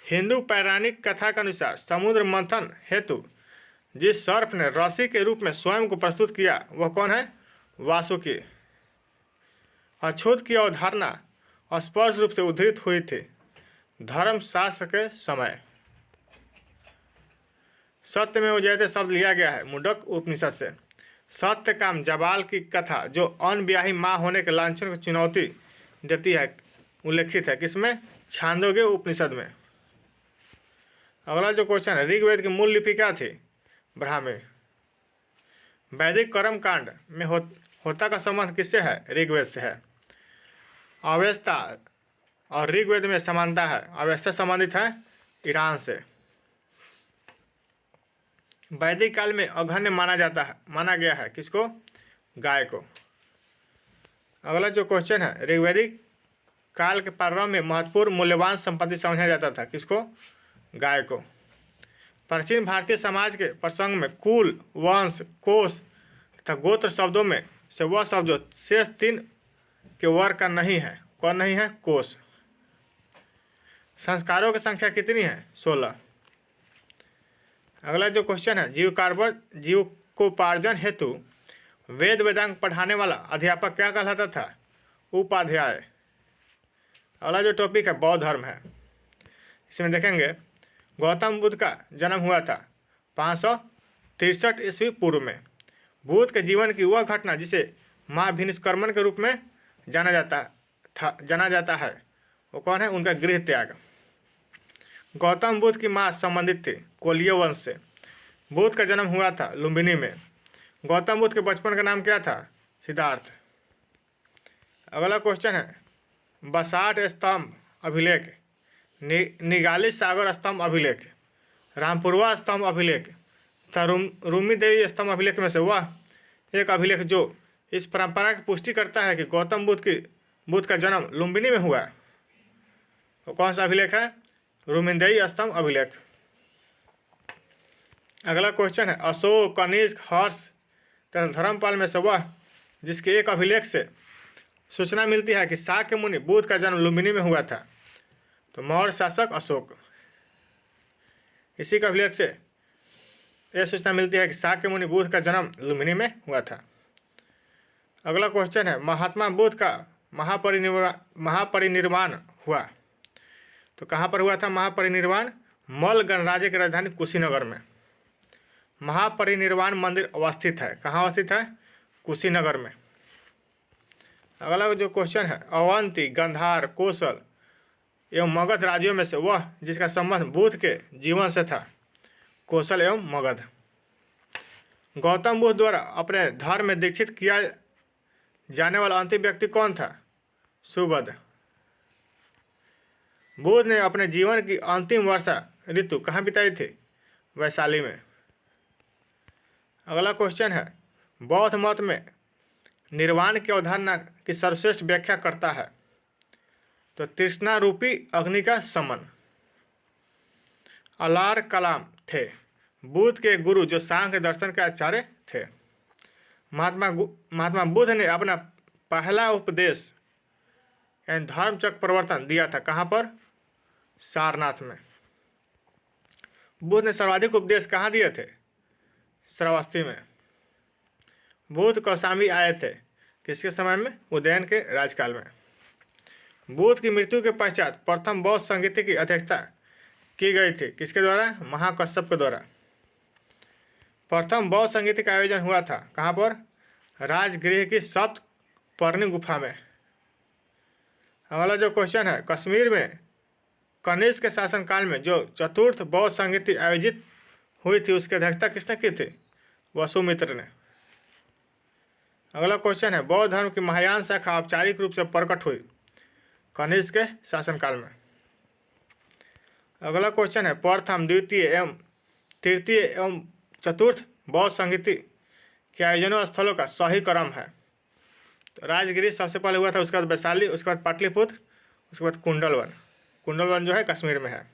हिंदू पौराणिक कथा के अनुसार समुद्र मंथन हेतु जिस सर्प ने रस्सी के रूप में स्वयं को प्रस्तुत किया वह कौन है? वासुकी। अछूत की अवधारणा स्पष्ट रूप से उद्धृत हुई थी धर्मशास्त्र के समय। सत्य में जयते शब्द लिया गया है मुंडक उपनिषद से। सत्य काम जबाल की कथा जो अनब्याही माँ होने के लांछन को चुनौती देती है उल्लेखित है किसमें? छांदोग्य उपनिषद में। अगला जो क्वेश्चन है, ऋग्वेद की मूल लिपि क्या थी? ब्राह्मी। वैदिक कर्म कांड में होता का संबंध किससे है? ऋग्वेद से है। अवेस्ता और ऋग्वेद में समानता है। अवेस्ता संबंधित है ईरान से। वैदिक काल में अघन्य माना गया है किसको? गाय को। अगला जो क्वेश्चन है, ऋग्वैदिक काल के प्रारंभ में महत्वपूर्ण मूल्यवान संपत्ति समझा जाता था किसको? गाय को। प्राचीन भारतीय समाज के प्रसंग में कुल, वंश, कोश तथा गोत्र शब्दों में से वह शब्द जो शेष 3 के वर्ग का नहीं है, कौन नहीं है? कोश। संस्कारों की संख्या कितनी है? 16। अगला जो क्वेश्चन है, जीविकोपार्जन हेतु वेद वेदांग पढ़ाने वाला अध्यापक क्या कहलाता था? उपाध्याय। अगला जो टॉपिक है बौद्ध धर्म है। इसमें देखेंगे गौतम बुद्ध का जन्म हुआ था 563 ईस्वी पूर्व में। बुद्ध के जीवन की वह घटना जिसे महाभिनिष्क्रमण के रूप में जाना जाता है वो कौन है? उनका गृह त्याग। गौतम बुद्ध की माँ संबंधित थी कोलिय वंश से। बुद्ध का जन्म हुआ था लुम्बिनी में। गौतम बुद्ध के बचपन का नाम क्या था? सिद्धार्थ। अगला क्वेश्चन है, बसाठ स्तंभ अभिलेख, निगाली सागर स्तंभ अभिलेख, रामपुरवा स्तंभ अभिलेख तथा रूमी देवी स्तंभ अभिलेख में से वह एक अभिलेख जो इस परंपरा की पुष्टि करता है कि गौतम बुद्ध का जन्म लुम्बिनी में हुआ, तो कौन सा अभिलेख है? रूमिनदेई स्तंभ अभिलेख। अगला क्वेश्चन है, अशोक, कनिष्क, हर्ष तथा धर्मपाल में से वह जिसके एक अभिलेख से सूचना मिलती है कि शाक्य मुनि बुद्ध का जन्म लुम्बिनी में हुआ था, तो मौर्य शासक अशोक। इसी का अभिलेख से यह सूचना मिलती है कि शाक्य मुनि बुद्ध का जन्म लुम्बिनी में हुआ था। अगला क्वेश्चन है, महात्मा बुद्ध का महापरिनिर्वाण हुआ, तो कहाँ पर हुआ था महापरिनिर्वाण? मल्ल गणराज्य की राजधानी कुशीनगर में महापरिनिर्वाण मंदिर अवस्थित है। कहाँ अवस्थित है? कुशीनगर में। अगला जो क्वेश्चन है, अवंती, गंधार, कौशल एवं मगध राज्यों में से वह जिसका संबंध बुद्ध के जीवन से था, कौशल एवं मगध। गौतम बुद्ध द्वारा अपने धर्म में दीक्षित किया जाने वाला अंतिम व्यक्ति कौन था? सुबोध। बुद्ध ने अपने जीवन की अंतिम वर्षा ऋतु कहाँ बिताई थी? वैशाली में। अगला क्वेश्चन है, बौद्ध मत में निर्वाण की अवधारणा की सर्वश्रेष्ठ व्याख्या करता है, तो तृष्णा रूपी अग्नि का समन। अलार कलाम थे बुद्ध के गुरु जो सांख्य दर्शन के आचार्य थे। महात्मा बुद्ध ने अपना पहला उपदेश यानी धर्मचक्र प्रवर्तन दिया था कहाँ पर? सारनाथ में। बुद्ध ने सर्वाधिक उपदेश कहाँ दिए थे? श्रावस्ती में। बुद्ध कौशाम्बी आए थे किसके समय में? उदयन के राजकाल में। बुद्ध की मृत्यु के पश्चात प्रथम बौद्ध संगीति की अध्यक्षता की गई थी किसके द्वारा? महाकश्यप के द्वारा। प्रथम बौद्ध संगीति का आयोजन हुआ था कहाँ पर? राजगृह की सप्तपर्णी गुफा में। अगला जो क्वेश्चन है, कश्मीर में कनिष्क के शासनकाल में जो चतुर्थ बौद्ध संगीति आयोजित हुई थी उसकी अध्यक्षता किसने की थी? वसुमित्र ने। अगला क्वेश्चन है, बौद्ध धर्म की महायान शाखा औपचारिक रूप से प्रकट हुई कनिष्क के शासनकाल में। अगला क्वेश्चन है, प्रथम द्वितीय एवं तृतीय एवं चतुर्थ बौद्ध संगीति के आयोजनों स्थलों का सही क्रम है। तो राजगिरी सबसे पहले हुआ था, उसके बाद वैशाली, उसके बाद पाटलिपुत्र, उसके बाद कुंडलवन। कुंडलवन जो है कश्मीर में है।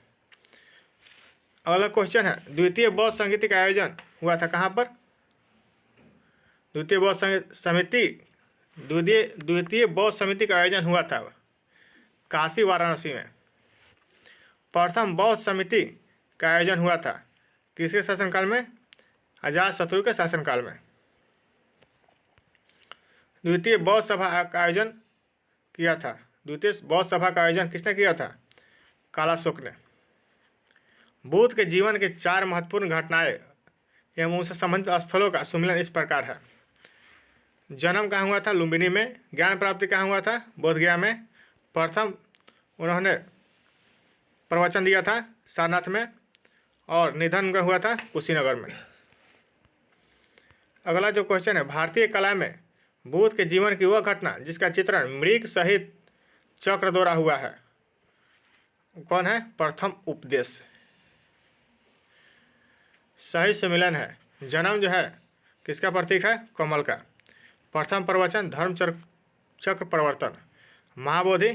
अगला क्वेश्चन है, द्वितीय बौद्ध संगीति का आयोजन हुआ था कहाँ पर? द्वितीय बौद्ध समिति का आयोजन हुआ था काशी वाराणसी में। प्रथम बौद्ध समिति का आयोजन हुआ था किसके शासनकाल में? अजातशत्रु के शासनकाल में। द्वितीय बौद्ध सभा का आयोजन किया था। द्वितीय बौद्ध सभा का आयोजन किसने किया था? कालाशोक ने। बुद्ध के जीवन के 4 महत्वपूर्ण घटनाएं एवं उनसे संबंधित स्थलों का सुमिलन इस प्रकार है। जन्म कहाँ हुआ था? लुम्बिनी में। ज्ञान प्राप्ति कहाँ हुआ था? बोधगया में। प्रथम उन्होंने प्रवचन दिया था सारनाथ में और निधन उनका हुआ था कुशीनगर में। अगला जो क्वेश्चन है, भारतीय कला में बुद्ध के जीवन की वह घटना जिसका चित्रण मृग सहित चक्र द्वारा हुआ है कौन है? प्रथम उपदेश। सही सुमिलन है। जन्म जो है किसका प्रतीक है? कमल का। प्रथम प्रवचन धर्म चक्र प्रवर्तन। महाबोधि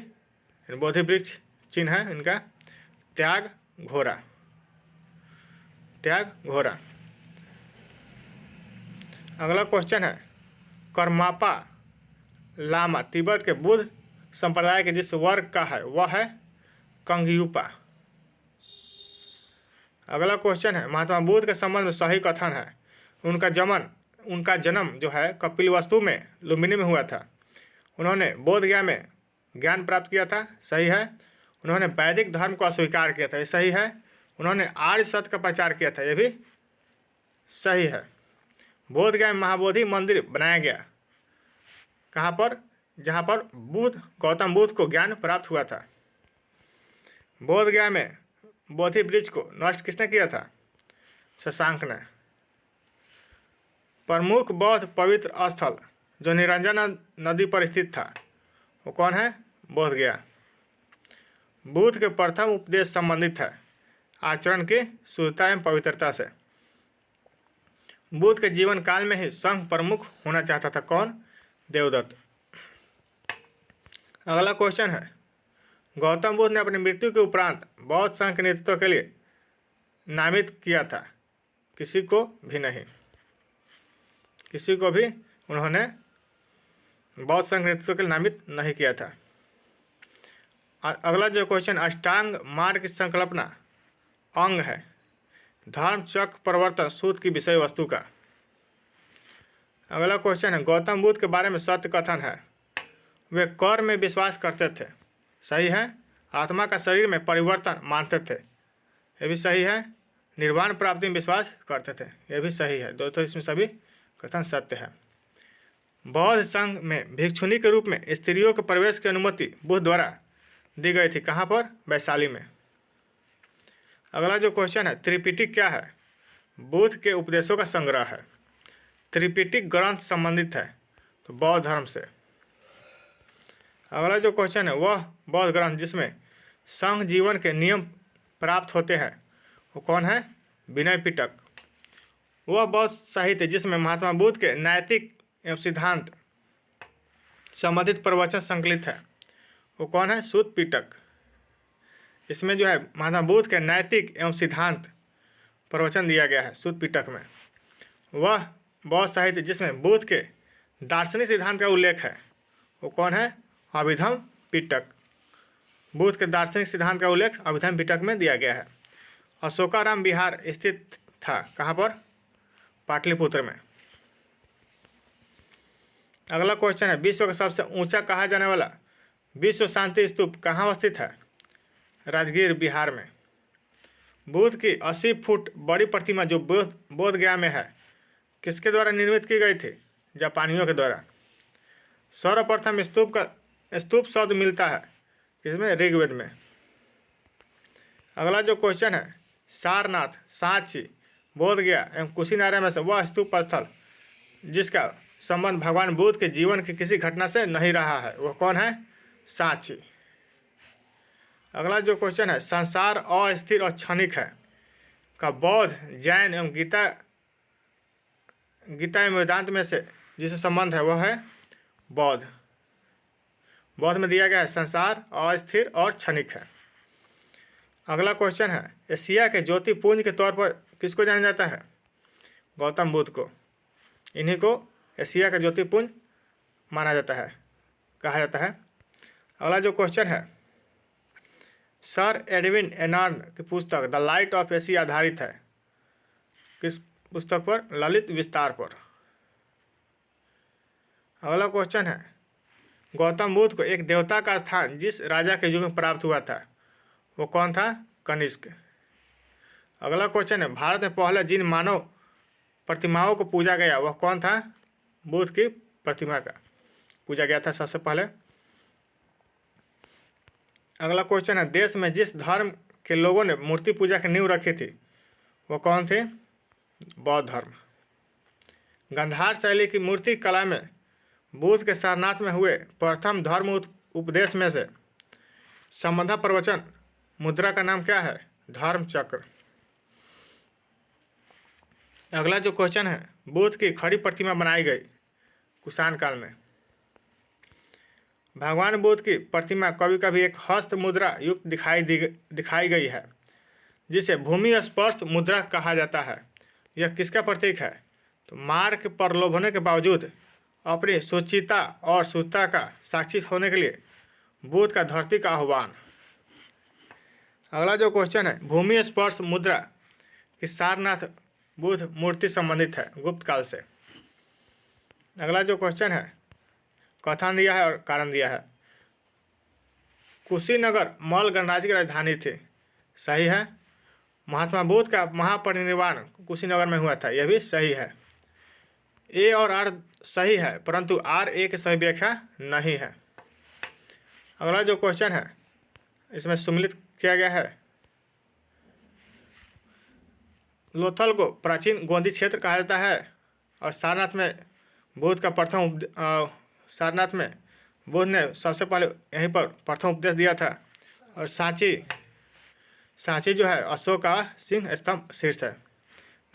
बोधि वृक्ष चिन्ह है इनका। त्याग घोड़ा। अगला क्वेश्चन है, करमापा लामा तिब्बत के बुद्ध संप्रदाय के जिस वर्ग का है वह है कंगयुपा। अगला क्वेश्चन है, महात्मा बुद्ध के संबंध में सही कथन है। उनका जन्म जो है कपिलवस्तु में लुम्बिनी में हुआ था। उन्होंने बोधगया में ज्ञान प्राप्त किया था, सही है। उन्होंने वैदिक धर्म को अस्वीकार किया था, ये सही है। उन्होंने आर्य सत्य का प्रचार किया था, ये भी सही है। बोधगया में महाबोधि मंदिर बनाया गया कहाँ पर? जहाँ पर गौतम बुद्ध को ज्ञान प्राप्त हुआ था। बोधगया में बोधि वृक्ष को नष्ट किसने किया था? शशांक ने। प्रमुख बौद्ध पवित्र स्थल जो निरंजना नदी पर स्थित था वो कौन है? बोधगया। बुद्ध के प्रथम उपदेश संबंधित है आचरण की शुद्धता एवं पवित्रता से। बुद्ध के जीवन काल में ही संघ प्रमुख होना चाहता था कौन? देवदत्त। अगला क्वेश्चन है, गौतम बुद्ध ने अपनी मृत्यु के उपरांत बौद्ध संघ के नेतृत्व के लिए नामित किया था? किसी को भी नहीं। किसी को भी उन्होंने बौद्ध संघ नेतृत्व के लिए नामित नहीं किया था। अगला जो क्वेश्चन, अष्टांग मार्ग की संकल्पना अंग है धर्म चक्र प्रवर्तन सूत्र की विषय वस्तु का। अगला क्वेश्चन है, गौतम बुद्ध के बारे में सत्य कथन है वे कर्म में विश्वास करते थे, सही है। आत्मा का शरीर में परिवर्तन मानते थे, ये भी सही है। निर्वाण प्राप्ति में विश्वास करते थे, ये भी सही है। दोस्तों इसमें सभी कथन सत्य है। बौद्ध संघ में भिक्षुनी के रूप में स्त्रियों के प्रवेश की अनुमति बुद्ध द्वारा दी गई थी, कहाँ पर? वैशाली में। अगला जो क्वेश्चन है, त्रिपिटक क्या है? बुद्ध के उपदेशों का संग्रह है। त्रिपिटक ग्रंथ संबंधित है तो बौद्ध धर्म से। अगला जो क्वेश्चन है, वह बौद्ध ग्रंथ जिसमें संघ जीवन के नियम प्राप्त होते हैं वो कौन है? विनय पिटक। वह बौद्ध साहित्य जिसमें महात्मा बुद्ध के नैतिक एवं सिद्धांत संबंधित प्रवचन संकलित है वो कौन है? सूत पिटक। इसमें जो है महात्मा बुद्ध के नैतिक एवं सिद्धांत प्रवचन दिया गया है सूत पिटक में। वह बौद्ध साहित्य जिसमें बुद्ध के दार्शनिक सिद्धांत का उल्लेख है वो कौन है? अभिधम पिटक। बुद्ध के दार्शनिक सिद्धांत का उल्लेख अभिधम पिटक में दिया गया है। अशोकाराम विहार स्थित था कहाँ पर? पाटलिपुत्र में। अगला क्वेश्चन है, विश्व का सबसे ऊंचा कहा जाने वाला विश्व शांति स्तूप कहाँ अवस्थित है? राजगीर, बिहार में। बुद्ध की 80 फुट बड़ी प्रतिमा जो बोध गया में है, किसके द्वारा निर्मित की गई थी? जापानियों के द्वारा। सर्वप्रथम स्तूप शब्द मिलता है इसमें ऋग्वेद में। अगला जो क्वेश्चन है, सारनाथ, सांची, बोधगया एवं कुशीनगर में से वह स्तूप स्थल जिसका संबंध भगवान बुद्ध के जीवन की किसी घटना से नहीं रहा है, वह कौन है? सांची। अगला जो क्वेश्चन है, संसार अस्थिर और क्षणिक है का बौद्ध, जैन एवं गीता एवं वेदांत में से जिससे संबंध है वह है बौद्ध। बौद्ध में दिया गया है संसार अस्थिर और क्षणिक है। अगला क्वेश्चन है, एशिया के ज्योतिपुंज के तौर पर किसको जाना जाता है? गौतम बुद्ध को। इन्हीं को एशिया का ज्योतिपुंज माना जाता है, कहा जाता है। अगला जो क्वेश्चन है, सर एडविन एनार्न की पुस्तक द लाइट ऑफ एशिया आधारित है किस पुस्तक पर? ललित विस्तार पर। अगला क्वेश्चन है, गौतम बुद्ध को एक देवता का स्थान जिस राजा के युग में प्राप्त हुआ था वो कौन था? कनिष्क। अगला क्वेश्चन है, भारत में पहले जिन मानव प्रतिमाओं को पूजा गया वह कौन था? बुद्ध की प्रतिमा का पूजा गया था सबसे पहले। अगला क्वेश्चन है, देश में जिस धर्म के लोगों ने मूर्ति पूजा की नींव रखी थी वो कौन थे? बौद्ध धर्म। गंधार शैली की मूर्ति कला में बुद्ध के सारनाथ में हुए प्रथम धर्म उपदेश में से संबंधा प्रवचन मुद्रा का नाम क्या है? धर्म चक्र। अगला जो क्वेश्चन है, बुद्ध की खड़ी प्रतिमा बनाई गई कुषाण काल में। भगवान बुद्ध की प्रतिमा कभी कभी एक हस्त मुद्रा युक्त दिखाई गई है जिसे भूमि स्पर्श मुद्रा कहा जाता है। यह किसका प्रतीक है? तो मार के प्रलोभन के बावजूद अपनी सुचिता और शुद्धता का साक्षी होने के लिए बुद्ध का धरती का आह्वान। अगला जो क्वेश्चन है, भूमि स्पर्श मुद्रा की सारनाथ बुद्ध मूर्ति संबंधित है गुप्त काल से। अगला जो क्वेश्चन है, कथन दिया है और कारण दिया है। कुशीनगर मौर्य गणराज्य की राजधानी थी, सही है। महात्मा बुद्ध का महापरिनिर्वाण कुशीनगर में हुआ था, यह भी सही है। ए और आर सही है परंतु आर ए की सही व्याख्या नहीं है। अगला जो क्वेश्चन है इसमें सम्मिलित किया गया है, लोथल को प्राचीन गोंदी क्षेत्र कहा जाता है और सारनाथ में बुद्ध ने सबसे पहले यहीं पर प्रथम उपदेश दिया था। और सांची जो है अशोक का सिंह स्तंभ शीर्ष है।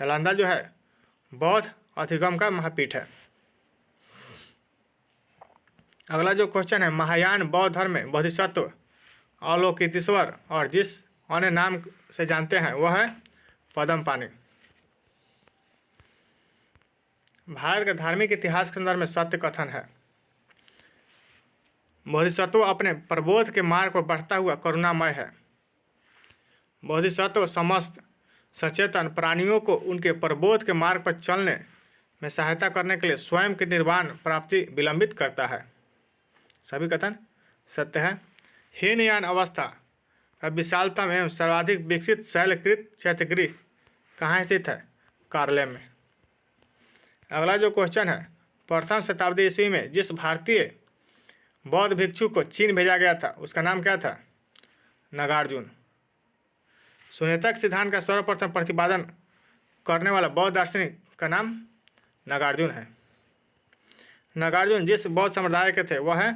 नालंदा जो है बौद्ध अधिगम का महापीठ है। अगला जो क्वेश्चन है, महायान बौद्ध धर्म में बोधिसत्व, अवलोकितेश्वर और जिस अन्य नाम से जानते हैं वह है पद्मपाणि। भारत के धार्मिक इतिहास के संदर्भ में सत्य कथन है, बोधिसत्व अपने प्रबोध के मार्ग पर बढ़ता हुआ करुणामय है। बोधिसत्व समस्त सचेतन प्राणियों को उनके प्रबोध के मार्ग पर चलने में सहायता करने के लिए स्वयं की निर्वाण प्राप्ति विलंबित करता है। सभी कथन सत्य है। हीनयान अवस्था का विशालतम एवं सर्वाधिक विकसित शैलकृत चैत्यगृह कहाँ स्थित है? कार्ले में। अगला जो क्वेश्चन है, प्रथम शताब्दी ईस्वी में जिस भारतीय बौद्ध भिक्षु को चीन भेजा गया था उसका नाम क्या था? नागार्जुन। शून्यतक सिद्धांत का सर्वप्रथम प्रतिपादन करने वाला बौद्ध दार्शनिक का नाम नागार्जुन है। नागार्जुन जिस बौद्ध संप्रदाय के थे वह है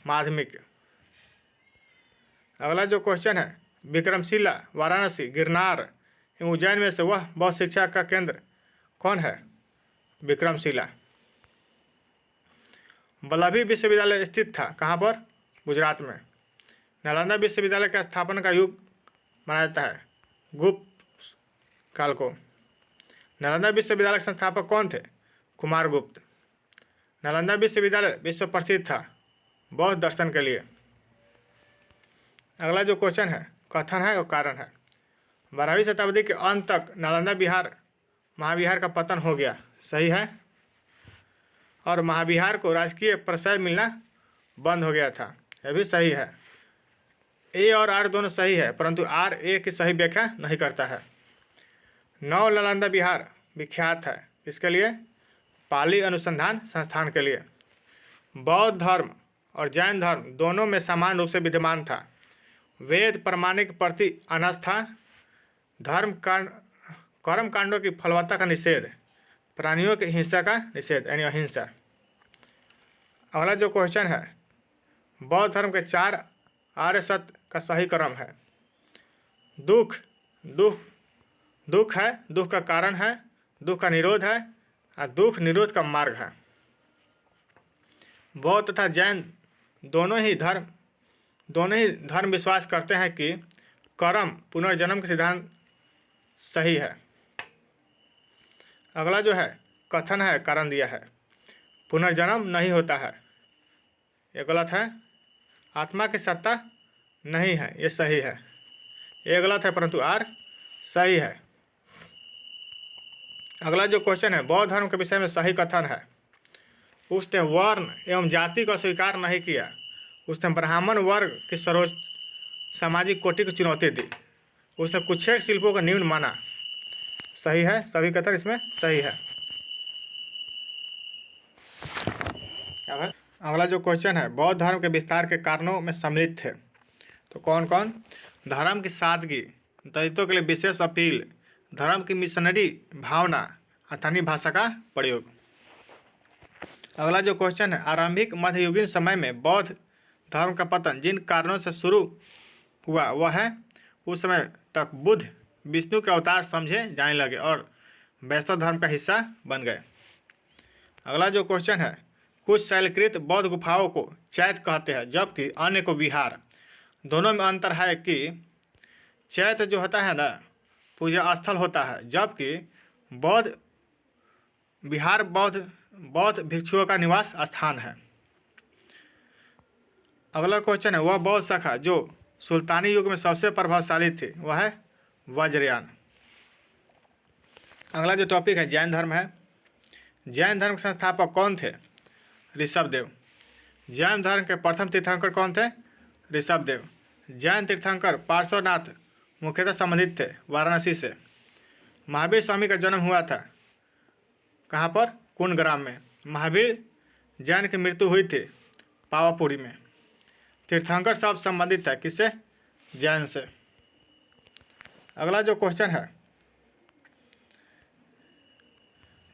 माध्यमिक। अगला जो क्वेश्चन है, विक्रमशिला, वाराणसी, गिरनार एवं उज्जैन में से वह बौद्ध शिक्षा का केंद्र कौन है? विक्रमशिला। वल्लभी विश्वविद्यालय स्थित था कहाँ पर? गुजरात में। नालंदा विश्वविद्यालय का स्थापना का युग माना जाता है गुप्त काल को। नालंदा विश्वविद्यालय के संस्थापक कौन थे? कुमारगुप्त। नालंदा विश्वविद्यालय विश्व प्रसिद्ध था बौद्ध दर्शन के लिए। अगला जो क्वेश्चन है, कथन है और कारण है। 12वीं शताब्दी के अंत तक नालंदा बिहार महाविहार का पतन हो गया, सही है। और महाविहार को राजकीय प्रशय मिलना बंद हो गया था, यह भी सही है। ए और आर दोनों सही है, परंतु आर ए की सही व्याख्या नहीं करता है। नौ नालंदा विहार विख्यात है, इसके लिए पाली अनुसंधान संस्थान के लिए। बौद्ध धर्म और जैन धर्म दोनों में समान रूप से विद्यमान था। वेद प्रमाणिक प्रति अनास्था, कर्म कांडों की फलवत्ता का निषेध, प्राणियों की हिंसा का निषेध यानी अहिंसा। अगला जो क्वेश्चन है, बौद्ध धर्म के 4 आर्य सत्य का सही क्रम है। दुख है, दुख का कारण है, दुख का निरोध है और दुख निरोध का मार्ग है। बौद्ध तथा जैन दोनों ही धर्म विश्वास करते हैं कि कर्म पुनर्जन्म का सिद्धांत सही है। अगला जो है कथन है, कारण दिया है, पुनर्जन्म नहीं होता है, ये गलत है। आत्मा की सत्ता नहीं है, ये सही है। ये गलत है, परंतु आर सही है। अगला जो क्वेश्चन है, बौद्ध धर्म के विषय में सही कथन है। उसने वर्ण एवं जाति को स्वीकार नहीं किया, उसने ब्राह्मण वर्ग की सर्वोच्च सामाजिक कोटि को चुनौती दी, उसने कुछेक शिल्पों को निम्न माना, सही है। सभी कथन इसमें सही है। क्या भाई? अगला जो क्वेश्चन है, बौद्ध धर्म के विस्तार के कारणों में सम्मिलित थे, तो कौन कौन? धर्म की सादगी, दलितों के लिए विशेष अपील, धर्म की मिशनरी भावना, स्थानीय भाषा का प्रयोग। अगला जो क्वेश्चन है, आरंभिक मध्ययुगीन समय में बौद्ध धर्म का पतन जिन कारणों से शुरू हुआ वह है उस समय तक बुद्ध विष्णु के अवतार समझे जाने लगे और वैष्णव धर्म का हिस्सा बन गए। अगला जो क्वेश्चन है, कुछ शैलकृत बौद्ध गुफाओं को चैत्य कहते हैं जबकि अन्य को विहार। दोनों में अंतर है कि चैत्य जो होता है ना पूजा स्थल होता है, जबकि बौद्ध विहार बौद्ध भिक्षुओं का निवास स्थान है। अगला क्वेश्चन है, वह बौद्ध शाखा जो सुल्तानी युग में सबसे प्रभावशाली थी वह है वज्रयान। अगला जो टॉपिक है जैन धर्म है। जैन धर्म के संस्थापक कौन थे? ऋषभदेव। जैन धर्म के प्रथम तीर्थंकर कौन थे? ऋषभदेव। जैन तीर्थंकर पार्श्वनाथ मुख्यतः संबंधित थे वाराणसी से। महावीर स्वामी का जन्म हुआ था कहाँ पर? कुंडग्राम में। महावीर जैन की मृत्यु हुई थी पावापुरी में। तीर्थंकर शब्द संबंधित है किससे? जैन से। अगला जो क्वेश्चन है,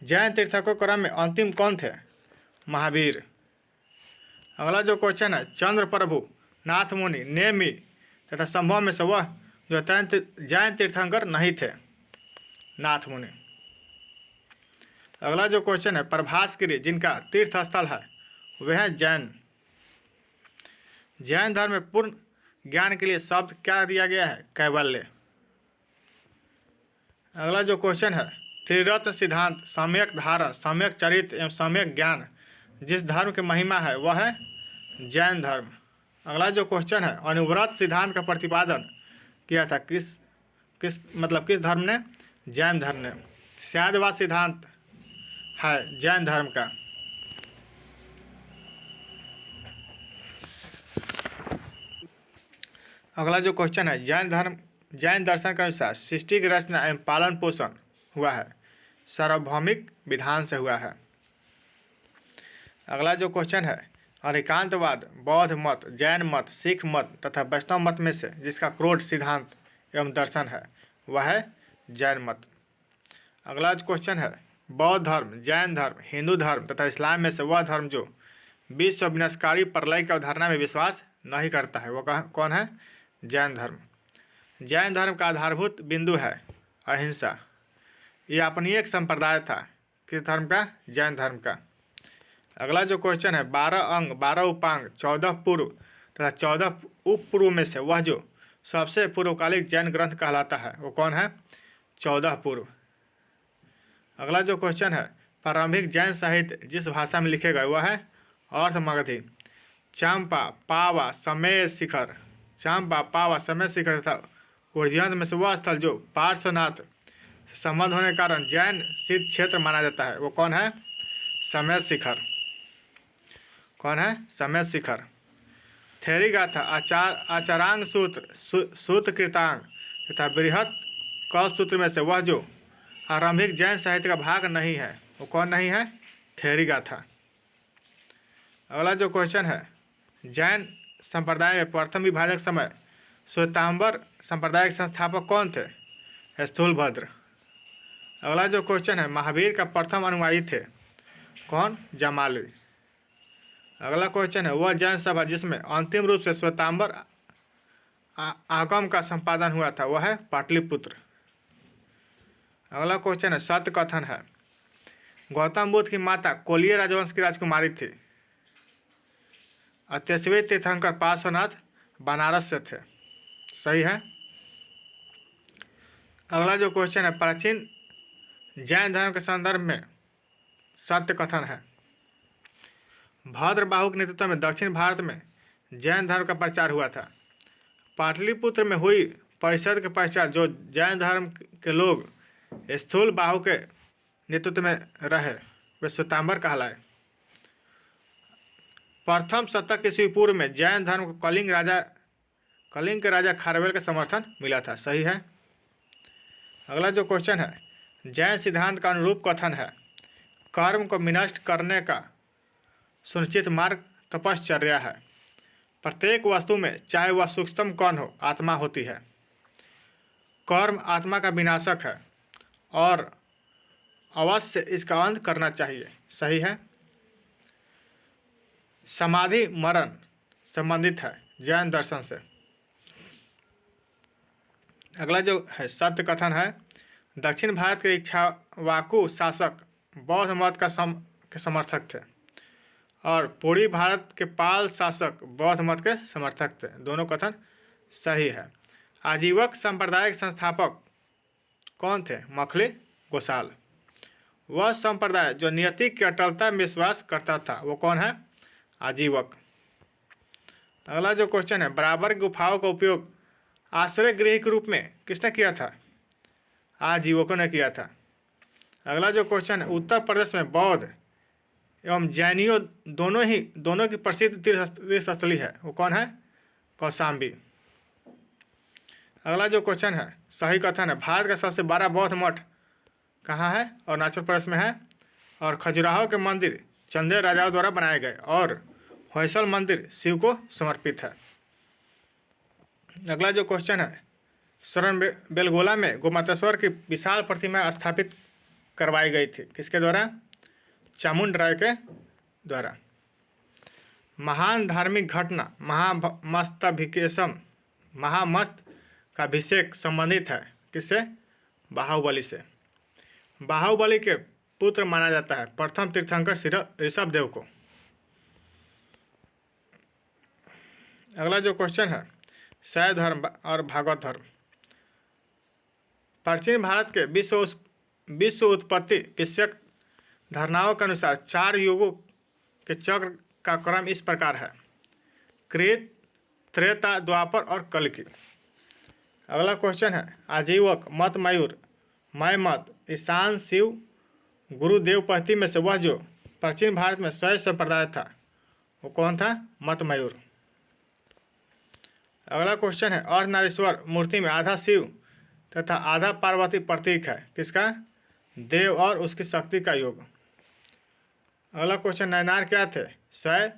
जैन तीर्थंकर क्रम में अंतिम कौन थे? महावीर। अगला जो क्वेश्चन है, चंद्र प्रभु, नाथ मुनि, नेमी तथा संभव में से वह जो जैन तीर्थंकर नहीं थे? नाथ मुनि। अगला जो क्वेश्चन है, प्रभासगिरी जिनका तीर्थ स्थल है वह है जैन। जैन धर्म में पूर्ण ज्ञान के लिए शब्द क्या दिया गया है? कैवल्य। अगला जो क्वेश्चन है, त्रिरत्न सिद्धांत, सम्यक धारण, सम्यक चरित्र एवं सम्यक ज्ञान जिस धर्म की महिमा है वह है जैन धर्म। अगला जो क्वेश्चन है, अनुव्रत सिद्धांत का प्रतिपादन किया था किस धर्म ने? जैन धर्म ने। स्यादवाद सिद्धांत है जैन धर्म का। अगला जो क्वेश्चन है, जैन दर्शन के अनुसार सृष्टि की रचना एवं पालन पोषण हुआ है सार्वभौमिक विधान से हुआ है। अगला जो क्वेश्चन है, अधिकांतवाद बौद्ध मत, जैन मत, सिख मत तथा वैष्णव मत में से जिसका क्रोध सिद्धांत एवं दर्शन है वह है जैन मत। अगला जो क्वेश्चन है, बौद्ध धर्म, जैन धर्म, हिंदू धर्म तथा इस्लाम में से वह धर्म जो विश्व विनाशकारी प्रलय की अवधारणा में विश्वास नहीं करता है वो कौन है? जैन धर्म। जैन धर्म का आधारभूत बिंदु है अहिंसा। यह अपनी एक संप्रदाय था किस धर्म का? जैन धर्म का। अगला जो क्वेश्चन है, 12 अंग, 12 उपांग, 14 पूर्व तथा 14 उप पूर्व में से वह जो सबसे पूर्वकालिक जैन ग्रंथ कहलाता है वो कौन है? 14 पूर्व। अगला जो क्वेश्चन है, प्रारंभिक जैन साहित्य जिस भाषा में लिखे गए वह है अर्थमगधी। चांपा, पावा, समय शिखर तथा उज्जैन में से वह स्थल जो पार्श्वनाथ संबंध होने के कारण जैन सिद्ध क्षेत्र माना जाता है। वो कौन है? समेत शिखर। कौन है? समेत शिखर। थेरी गाथा, आचारांग सूत्र, सूत्र कृतांग तथा बृहत कल्प सूत्र में से वह जो आरंभिक जैन साहित्य का भाग नहीं है, वो कौन नहीं है? थेरी गाथा। अगला जो क्वेश्चन है, जैन संप्रदाय में प्रथम विभाजक समय श्वेतांबर संप्रदाय के संस्थापक कौन थे? स्थूलभद्र। अगला जो क्वेश्चन है, महावीर का प्रथम अनुयायी थे कौन? जमाली। अगला क्वेश्चन है, वह जैन सभा जिसमें अंतिम रूप से श्वेतांबर आगम का संपादन हुआ था वह है पाटलिपुत्र। अगला क्वेश्चन है, सत्य कथन है गौतम बुद्ध की माता कोलिय राजवंश की राजकुमारी थी। तेजस्वी तीर्थंकर पार्श्वनाथ बनारस से थे। सही है। अगला जो क्वेश्चन है, प्राचीन जैन धर्म के संदर्भ में सत्य कथन है भद्रबाहु के नेतृत्व में दक्षिण भारत में जैन धर्म का प्रचार हुआ था। पाटलिपुत्र में हुई परिषद के पश्चात जो जैन धर्म के लोग स्थूल बाहु के नेतृत्व में रहे वे श्वेतांबर कहलाए। प्रथम शतक ईस्वी पूर्व में जैन धर्म को कलिंग के राजा खारवेल का समर्थन मिला था। सही है। अगला जो क्वेश्चन है, जैन सिद्धांत का अनुरूप कथन है कर्म को विनष्ट करने का सुनिश्चित मार्ग तपश्चर्या है। प्रत्येक वस्तु में चाहे वह सूक्ष्मतम कण हो आत्मा होती है। कर्म आत्मा का विनाशक है और अवश्य इसका अंत करना चाहिए। सही है। समाधि मरण संबंधित है जैन दर्शन से। अगला जो है, सत्य कथन है दक्षिण भारत के इक्ष्वाकु शासक बौद्ध मत के समर्थक थे और पूर्वी भारत के पाल शासक बौद्ध मत के समर्थक थे। दोनों कथन सही है। आजीवक संप्रदाय के संस्थापक कौन थे? मखली गोसाल। वह संप्रदाय जो नियति की अटलता में विश्वास करता था वो कौन है? आजीवक। अगला जो क्वेश्चन है, बराबर गुफाओं का उपयोग आश्रय गृह के रूप में किसने किया था? आजीवकों ने किया था। अगला जो क्वेश्चन है, उत्तर प्रदेश में बौद्ध एवं जैनियों दोनों की प्रसिद्ध तीर्थस्थली है वो कौन है? कौशाम्बी। अगला जो क्वेश्चन है, सही कथन है भारत का सबसे बड़ा बौद्ध मठ कहाँ है? अरुणाचल प्रदेश में है। और खजुराहो के मंदिर चंदेल राजाओं द्वारा बनाए गए और होयसल मंदिर शिव को समर्पित है। अगला जो क्वेश्चन है, शरण बेलगोला में गोमतेश्वर की विशाल प्रतिमा स्थापित करवाई गई थी किसके द्वारा? चामुंड राय के द्वारा। महान धार्मिक घटना महामस्त का अभिषेक संबंधित है किससे? बाहुबली से। बाहुबली के पुत्र माना जाता है प्रथम तीर्थंकर ऋषभदेव को। अगला जो क्वेश्चन है, शैव धर्म और भागवत धर्म। प्राचीन भारत के विश्व उत्पत्ति विषयक धारणाओं के अनुसार 4 युगों के चक्र का क्रम इस प्रकार है कृत, त्रेता, द्वापर और कल्कि। अगला क्वेश्चन है, आजीवक मत मयूर मय मत ईशान शिव गुरुदेव पद्धति में से वह जो प्राचीन भारत में शैव संप्रदाय था वो कौन था? मत मयूर। अगला क्वेश्चन है, अर्धनारीश्वर मूर्ति में आधा शिव तथा आधा पार्वती प्रतीक है किसका? देव और उसकी शक्ति का योग। अगला क्वेश्चन, नयनार क्या थे? शैव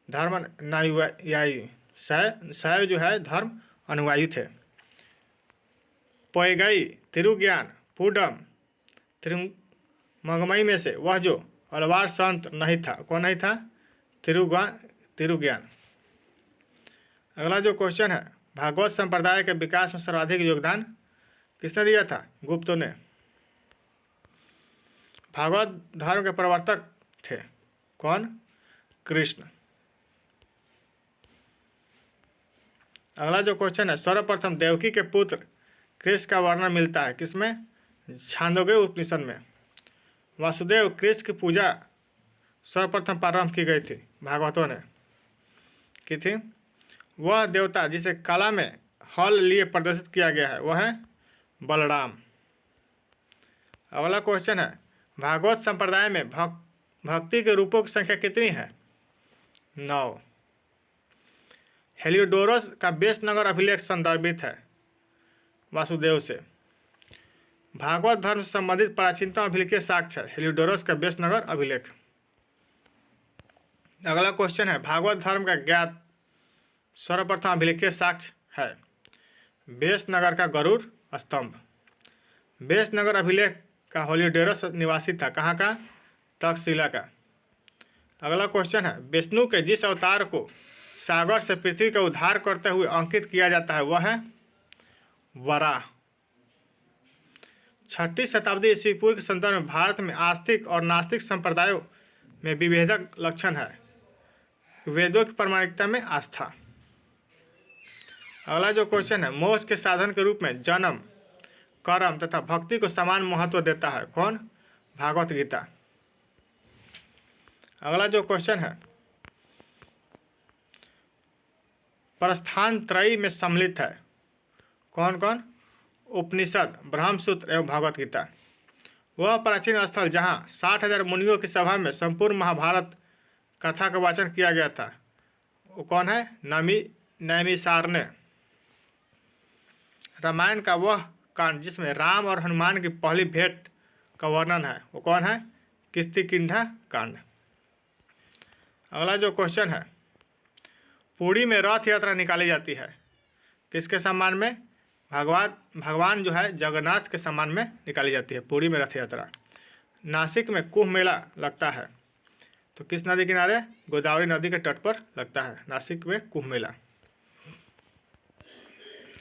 धर्म अनुयायी। शैव जो है धर्म अनुयायी थे। पोयगई तिरुज्ञान पूडम तिरुमंगमई में से वह जो अलवार संत नहीं था कौन नहीं था? तिरुज्ञान। अगला जो क्वेश्चन है, भागवत संप्रदाय के विकास में सर्वाधिक योगदान किसने दिया था? गुप्तों ने। भागवत धर्म के प्रवर्तक थे कौन? कृष्ण। अगला जो क्वेश्चन है, सर्वप्रथम देवकी के पुत्र कृष्ण का वर्णन मिलता है किसमें? छांदोग्य उपनिषद में। वासुदेव कृष्ण की पूजा सर्वप्रथम प्रारंभ की गई थी भागवतों ने की थी। वह देवता जिसे कला में हल लिए प्रदर्शित किया गया है वह है बलराम। अगला क्वेश्चन है, भागवत संप्रदाय में भक्ति के रूपों की संख्या कितनी है? 9। हेलियोडोरस का बेस्ट नगर अभिलेख संदर्भित है वासुदेव से। भागवत धर्म से संबंधित प्राचीनतम अभिलेखीय साक्ष्य है हेलियोडोरस का बेस्ट नगर अभिलेख। अगला क्वेश्चन है, भागवत धर्म का ज्ञात सर्वप्रथम अभिलेखीय साक्ष्य है बेस्ट नगर का गरुड़ स्तंभ। बेस्ट नगर अभिलेख का हेलियोडोरस निवासी था, कहाँ का? तक्षशिला का। अगला क्वेश्चन है, विष्णु के जिस अवतार को सागर से पृथ्वी का उद्धार करते हुए अंकित किया जाता है वह है वराह। 6वीं शताब्दी ईस्वी पूर्व के संदर्भ में भारत में आस्तिक और नास्तिक संप्रदायों में विभेदक लक्षण है। वेदों की प्रामाणिकता में आस्था। अगला जो क्वेश्चन है, मोक्ष के साधन के रूप में जन्म, कर्म तथा भक्ति को समान महत्व देता है, कौन? भागवत गीता। अगला जो क्वेश्चन है, प्रस्थान त्रयी में सम्मिलित है, कौन कौन? उपनिषद, ब्रह्मसूत्र एवं भागवत गीता। वह प्राचीन स्थल जहाँ 60,000 मुनियों की सभा में संपूर्ण महाभारत कथा का वाचन किया गया था, वो कौन है? नैमिषारण्य। रामायण का वह कांड जिसमें राम और हनुमान की पहली भेंट का वर्णन है, वो कौन है? किष्किंधा कांड। अगला जो क्वेश्चन है, पुरी में रथ यात्रा निकाली जाती है, किसके सम्मान में? भगवान जो है जगन्नाथ के सम्मान में निकाली जाती है पुरी में रथ यात्रा। नासिक में कुंभ मेला लगता है, तो किस नदी किनारे? गोदावरी नदी के तट पर लगता है नासिक में कुंभ मेला।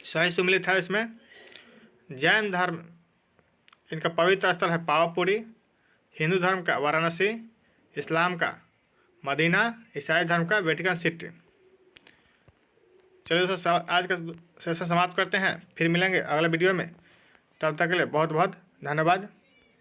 सही सम्मिलित है इसमें। जैन धर्म इनका पवित्र स्थल है पावापुरी, हिंदू धर्म का वाराणसी, इस्लाम का मदीना, ईसाई धर्म का वेटिकन सिटी। चलिए दोस्तों, आज का सेशन समाप्त करते हैं, फिर मिलेंगे अगले वीडियो में। तब तक के लिए बहुत बहुत धन्यवाद।